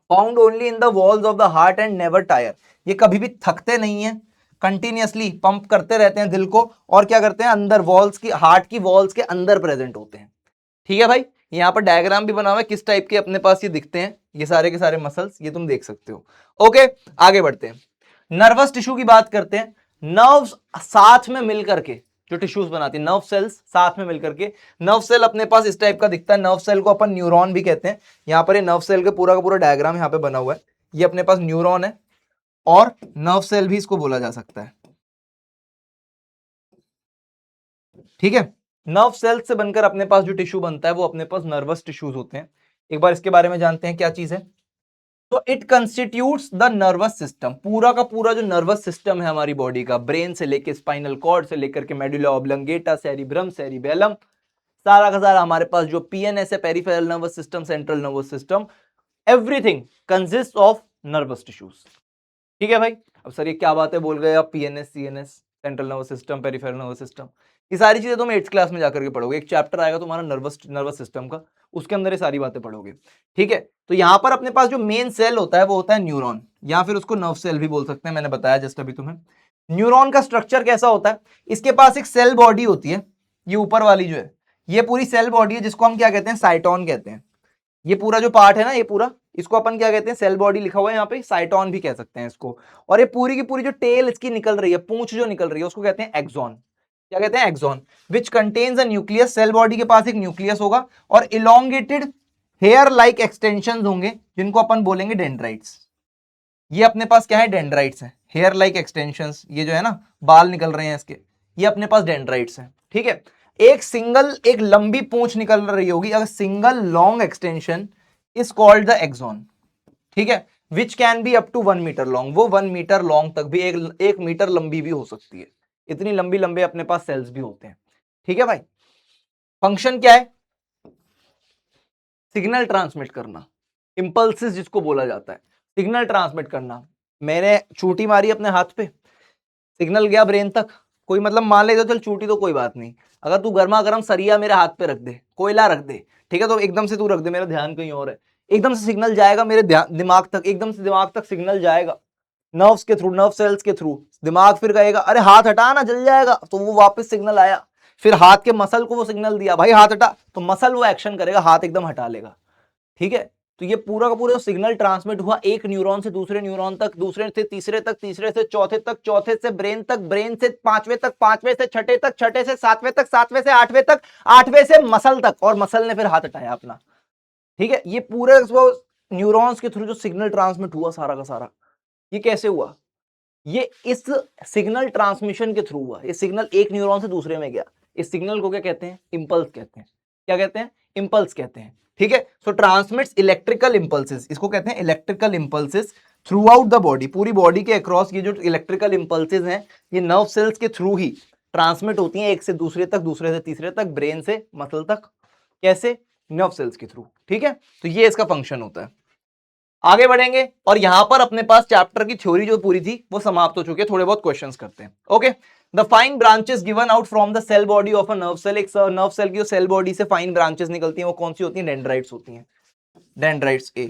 Found only in the walls of the heart and never tyre. ये कभी भी थकते नहीं है, कंटिन्यूअसली पंप करते रहते हैं दिल को, और क्या करते हैं अंदर वॉल्स की, हार्ट की वॉल्स के अंदर प्रेजेंट होते हैं, ठीक है भाई। यहाँ पर डायग्राम भी बना हुआ है किस टाइप के अपने पास ये दिखते हैं, ये सारे के सारे मसल्स, ये तुम देख सकते हो। ओके, आगे बढ़ते हैं, नर्वस टिश्यू की बात करते हैं। नर्व्स साथ में मिलकर के जो टिश्यूज बनाती है, नर्व सेल्स साथ में मिलकर के, नर्व सेल अपने पास इस टाइप का दिखता है, नर्व सेल को अपन न्यूरॉन भी कहते हैं। यहाँ पर ये नर्व सेल का पूरा डायग्राम यहाँ पे बना हुआ है, ये अपने पास न्यूरॉन है और नर्व सेल भी इसको बोला जा सकता है, ठीक है। नर्व सेल से बनकर अपने पास जो टिश्यू बनता है वो अपने पास नर्वस टिश्यूज होते हैं। एक बार इसके बारे में जानते हैं क्या चीज है। तो it constitutes the nervous system, पूरा का पूरा जो नर्वस सिस्टम है हमारी बॉडी का, ब्रेन से लेकर स्पाइनल कॉर्ड से लेकर के मेडुला ऑब्लंगेटा, सेरिब्रम, सेरिबेलम, सारा का सारा हमारे पास जो पीएनएस है, peripheral nervous system, central nervous system, everything consist of nervous tissues, ठीक है भाई। अब सर ये क्या बात है बोल गए आप, PNS, CNS, central nervous system, peripheral nervous system, ये सारी चीजें तुम 8th क्लास में जाकर के पढ़ोगे, एक चैप्टर आएगा तुम्हारा नर्वस सिस्टम का, उसके अंदर ये सारी बातें पढ़ोगे, ठीक है। तो यहां पर अपने पास जो मेन सेल होता है वो होता है न्यूरॉन, या फिर उसको नर्व सेल भी बोल सकते हैं, मैंने बताया जस्ट अभी तुम्हें। न्यूरॉन का स्ट्रक्चर कैसा होता है, इसके पास एक सेल बॉडी होती है, ये ऊपर वाली जो है ये पूरी सेल बॉडी है, जिसको हम क्या कहते हैं, साइटोन कहते हैं। ये पूरा जो पार्ट है ना, ये पूरा, इसको अपन क्या कहते हैं, सेल बॉडी लिखा हुआ है यहाँ पे, साइटोन भी कह सकते हैं इसको। और ये पूरी की पूरी जो टेल इसकी निकल रही है, पूंछ जो निकल रही है, उसको कहते हैं एक्सॉन। क्या कहते हैं, axon, which contains a nucleus. Cell body के पास एक न्यूक्लियस होगा और इलोंगेटेड हेयर लाइक एक्सटेंशन होंगे, जिनको अपन बोलेंगे डेंड्राइट्स। ये अपने पास क्या है, डेंड्राइट्स है, हेयर लाइक एक्सटेंशंस, ये जो है ना बाल निकल रहे हैं इसके, ये अपने पास डेंड्राइट्स हैं, ठीक है। एक लंबी पूंछ निकल रही होगी, अगर single long extension is called the axon, ठीक है, which can be up to 1 metre long, वो 1 मीटर लॉन्ग तक भी, एक मीटर लंबी भी हो सकती है, इतनी लंबी लंबे अपने पास सेल्स भी होते हैं, ठीक है भाई। फंक्शन क्या है, सिग्नल ट्रांसमिट करना, इंपल्सिस जिसको बोला जाता है, सिग्नल ट्रांसमिट करना। मैंने चूटी मारी अपने हाथ पे, सिग्नल गया ब्रेन तक, कोई मतलब मान ले तो चल चूटी तो कोई बात नहीं, अगर तू गर्मा गर्म सरिया मेरे हाथ पे रख दे, कोयला रख दे, ठीक है, तो एकदम से तू रख दे, मेरा ध्यान कहीं और है, एकदम से सिग्नल जाएगा मेरे दिमाग तक, एकदम से दिमाग तक सिग्नल जाएगा, नर्व्स के थ्रू, नर्व सेल्स के थ्रू, दिमाग फिर कहेगा अरे हाथ हटा ना जल जाएगा, तो वो वापस सिग्नल आया, फिर हाथ के मसल को वो सिग्नल दिया भाई हाथ हटा, तो मसल वो एक्शन करेगा, हाथ एकदम हटा लेगा, ठीक है। तो ये पूरा का पूरा सिग्नल ट्रांसमिट हुआ एक न्यूरॉन से दूसरे न्यूरॉन तक, दूसरे से तीसरे तक, तीसरे से चौथे तक, चौथे से ब्रेन तक, ब्रेन से पांचवें तक, पांचवें से छठे तक, छठे से सातवें तक, सातवें से आठवें तक, आठवें से मसल तक, और मसल ने फिर हाथ हटाया अपना, ठीक है। ये पूरे न्यूरॉन्स के थ्रू जो सिग्नल ट्रांसमिट हुआ सारा का सारा, ये कैसे हुआ, ये इस सिग्नल ट्रांसमिशन के थ्रू हुआ, ये सिग्नल एक न्यूरॉन से दूसरे में गया, इस सिग्नल को क्या कहते हैं, इंपल्स कहते हैं, क्या कहते हैं, इंपल्स कहते हैं, ठीक है। सो ट्रांसमिट्स इलेक्ट्रिकल इंपल्सेस, इसको कहते हैं electrical impulses through out the body, पूरी बॉडी के अक्रॉस ये जो इलेक्ट्रिकल इंपल्सेस हैं ये नर्व सेल्स के थ्रू ही ट्रांसमिट होती हैं, एक से दूसरे तक, दूसरे से तीसरे तक, ब्रेन से मसल तक, कैसे, नर्व सेल्स के थ्रू, ठीक है। तो ये इसका फंक्शन होता है। आगे बढ़ेंगे और यहां पर अपने पास चैप्टर की थ्योरी जो पूरी थी वो समाप्त हो चुकी है, थोड़े बहुत क्वेश्चंस करते हैं। Okay, the fine branches given out from the cell body of a nerve cell, एक नर्व सेल की जो सेल बॉडी से फाइन ब्रांचेस निकलती हैं वो कौन सी होती हैं, डेंड्राइट्स होती हैं, dendrites. A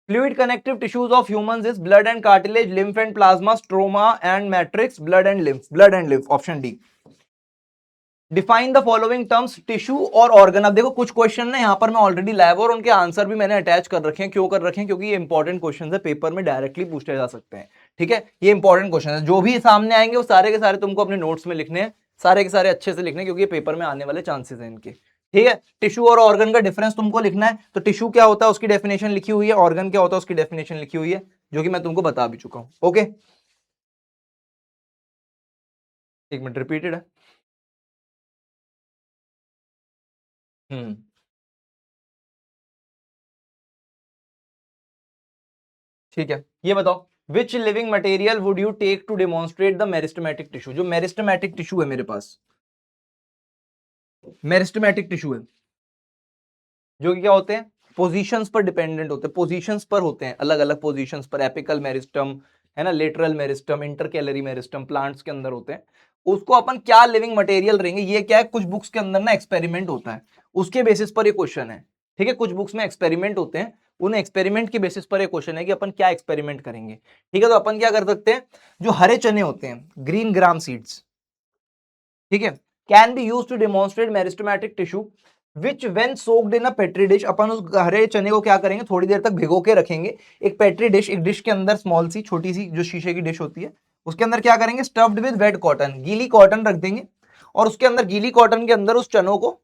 fluid connective tissues of humans is blood and cartilage, lymph and plasma, stroma and matrix, blood and lymph, blood and lymph, option D. Define the following terms tissue और organ. अब देखो कुछ question ना यहाँ पर मैं already लाया और उनके आंसर भी मैंने अटैच कर रखे हैं। क्यों कर रखे हैं? क्योंकि ये इंपॉर्टेंट क्वेश्चन है, पेपर में डायरेक्टली पूछे जा सकते हैं। ठीक है, ये इंपॉर्टेंट क्वेश्चन है, जो भी सामने आएंगे वो सारे के सारे तुमको अपने नोट्स में लिखने हैं, सारे के सारे अच्छे से लिखने, क्योंकि ये पेपर में आने वाले चांसेस हैं इनके। ठीक है, टिश्यू और ऑर्गन का डिफरेंस तुमको लिखना है। तो टिश्यू क्या होता है उसकी डेफिनेशन लिखी हुई है, ऑर्गन क्या होता है उसकी डेफिनेशन लिखी हुई है, जो कि मैं तुमको बता भी चुका हूं। ओके, एक मिनट, रिपीटेड है। हम्म, ठीक है, ये बताओ which living material would you take to demonstrate the meristematic tissue. जो मेरिस्टेमेटिक टिश्यू है मेरे पास, मेरिस्टेमेटिक टिश्यू है, जो कि क्या होते हैं, पोजीशंस पर डिपेंडेंट होते हैं, पोजीशंस पर होते हैं, अलग अलग पोजीशंस पर, एपिकल मेरिस्टम है ना, lateral meristem, intercalary meristem, plants के अंदर होते हैं। उसको अपन क्या लिविंग मटेरियल रहेंगे, ये क्या है, कुछ बुक्स के अंदर ना एक्सपेरिमेंट होता है, उसके बेसिस पर ये क्वेश्चन है। ठीक है, कुछ बुक्स में एक्सपेरिमेंट होते हैं, उन एक्सपेरिमेंट के बेसिस पर ये क्वेश्चन है कि अपन क्या एक्सपेरिमेंट करेंगे। ठीक है, तो अपन क्या कर सकते हैं, जो हरे चने होते हैं, ग्रीन ग्राम सीड्स, ठीक है, can be use to demonstrate meristematic tissue which when soaked in a petri dish. अपन उस हरे चने को क्या करेंगे, थोड़ी देर तक भिगो के रखेंगे एक पेट्री डिश, एक डिश के अंदर, स्मॉल सी छोटी सी जो शीशे की डिश होती है, उसके अंदर क्या करेंगे, स्टफ्ड विद वेट कॉटन, गीली कॉटन रख देंगे, और उसके अंदर गीली कॉटन के अंदर उस चनों को,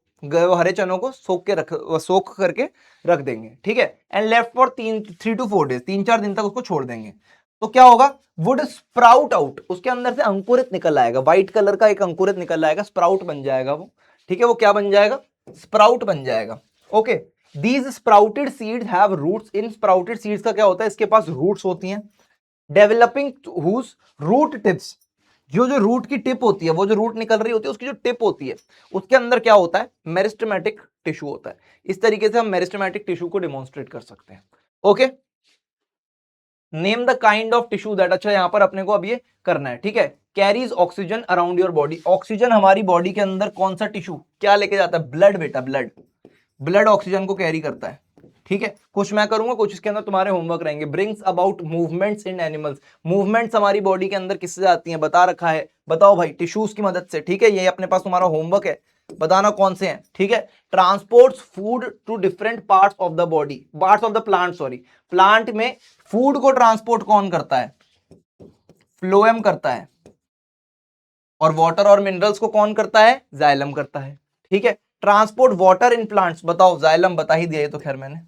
हरे चनों को सोख करके रख देंगे। ठीक है, and left for 3 to 4 days, 3-4 दिन तक उसको छोड़ देंगे। तो क्या होगा, वुड स्प्राउट आउट, उसके अंदर से अंकुरित निकल आएगा, व्हाइट कलर का एक अंकुरित निकल आएगा, स्प्राउट बन जाएगा वो। ठीक है, वो क्या बन जाएगा, स्प्राउट बन जाएगा। Okay, these sprouted seeds have roots. इन स्प्राउटेड सीड्स का क्या होता है, इसके पास रूट्स होती हैं, डेवलपिंग हुज रूट टिप्स, जो जो रूट की टिप होती है, वो जो रूट निकल रही होती है उसकी जो टिप होती है, उसके अंदर क्या होता है, मेरिस्टेमेटिक टिश्यू होता है। इस तरीके से हम मेरिस्टेमेटिक टिश्यू को डेमोन्स्ट्रेट कर सकते हैं। Okay, name the kind of tissue that, अच्छा यहां पर अपने को अब ये करना है। ठीक है, carries oxygen around your body. Oxygen हमारी बॉडी के अंदर कौन सा टिश्यू क्या लेके जाता है, ब्लड बेटा, ब्लड, ब्लड ऑक्सीजन को कैरी करता है। ठीक है, कुछ मैं करूंगा, कुछ इसके अंदर तुम्हारे होमवर्क रहेंगे। Brings about movements in animals. Movements हमारी बॉडी के अंदर किससे आती हैं, बता रखा है, बताओ भाई, टिश्यूज की मदद से। ठीक है, ये अपने पास तुम्हारा होमवर्क है, बताना कौन से हैं। ठीक है, transports food to different parts of the body, parts of the plant, sorry, plant में फूड को ट्रांसपोर्ट कौन करता है, फ्लोएम करता है, और वाटर और मिनरल्स को कौन करता है, जाइलम करता है। ठीक है, ट्रांसपोर्ट वाटर इन प्लांट्स, बताओ, जाइलम बता ही दिया, तो खैर मैंने।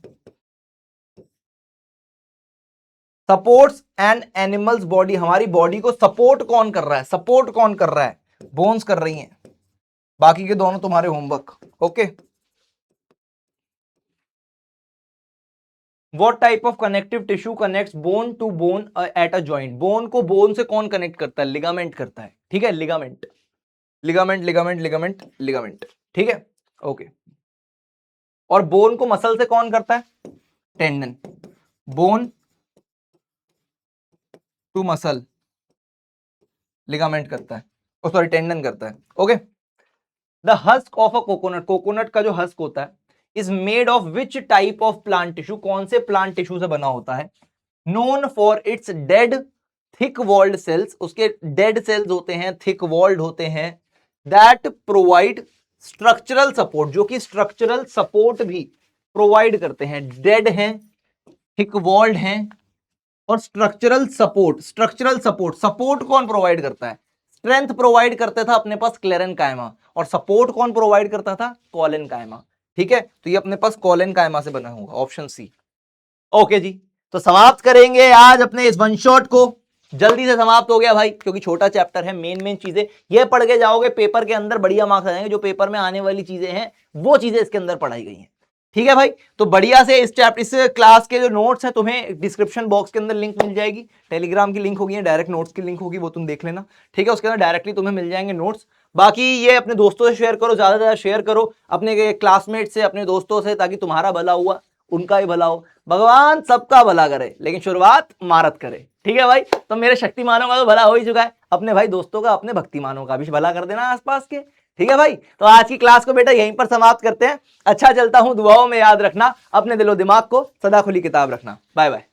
सपोर्ट्स एंड एनिमल्स बॉडी, हमारी बॉडी को सपोर्ट कौन कर रहा है, सपोर्ट कौन कर रहा है, बोन्स कर रही हैं। बाकी के दोनों तुम्हारे homework. Okay, what type of connective tissue connects bone to bone at a joint. Bone को बोन से कौन कनेक्ट करता है, लिगामेंट करता है। ठीक है, ligament, ligament, ligament, ligament, ligament. ठीक है, ओके, और बोन को मसल से कौन करता है, tendon, bone to muscle, ligament करता है, ओ सॉरी, टेंडन करता है। Okay, the husk of a coconut, coconut का जो हस्क होता है, is made of which type of plant tissue, कौन से प्लांट टिश्यू से बना होता है। Known for its dead thick walled cells, उसके डेड सेल्स होते हैं, थिक वॉल्ड होते हैं, दैट प्रोवाइड स्ट्रक्चरल सपोर्ट, जो कि स्ट्रक्चरल सपोर्ट भी प्रोवाइड करते हैं। डेड हैं, थिक वॉल्ड हैं, और structural support, structural support, support कौन प्रोवाइड करता है, स्ट्रेंथ प्रोवाइड करता था अपने पास क्लेरन कायमा, और सपोर्ट कौन प्रोवाइड करता था, कॉलन कायमा। ठीक है, तो ये अपने पास कॉलन कायमा से बना होगा, ऑप्शन सी। ओके जी, तो समाप्त करेंगे आज अपने इस वन शॉट को, जल्दी से समाप्त हो गया भाई, क्योंकि छोटा चैप्टर है, मेन मेन चीजें ये पढ़ के जाओगे, पेपर के अंदर बढ़िया मार्क्स आ जाएंगे, जो पेपर में आने वाली चीजें हैं वो चीजें इसके अंदर पढ़ाई गई हैं। ठीक है भाई, तो बढ़िया से इस चैप्टर, इस क्लास के जो नोट्स हैं तुम्हें डिस्क्रिप्शन बॉक्स के अंदर लिंक मिल जाएगी, टेलीग्राम की लिंक होगी, डायरेक्ट नोट्स की लिंक होगी, वो तुम देख लेना। ठीक है, उसके अंदर डायरेक्टली तुम्हें मिल जाएंगे नोट्स। बाकी ये अपने दोस्तों से शेयर करो, ज्यादा से ज्यादा शेयर करो अपने क्लासमेट से, अपने दोस्तों से, ताकि तुम्हारा भला हुआ, उनका ही भला हो, भगवान सबका भला करे, लेकिन शुरुआत मारत करे। ठीक है भाई, तो मेरे शक्तिमानों का तो भला हो ही चुका है, अपने भाई दोस्तों का, अपने भक्तिमानों का भी भला कर देना आसपास के। ठीक है भाई, तो आज की क्लास को बेटा यहीं पर समाप्त करते हैं। अच्छा चलता हूं, दुआओं में याद रखना, अपने दिलो दिमाग को सदा खुली किताब रखना। Bye bye.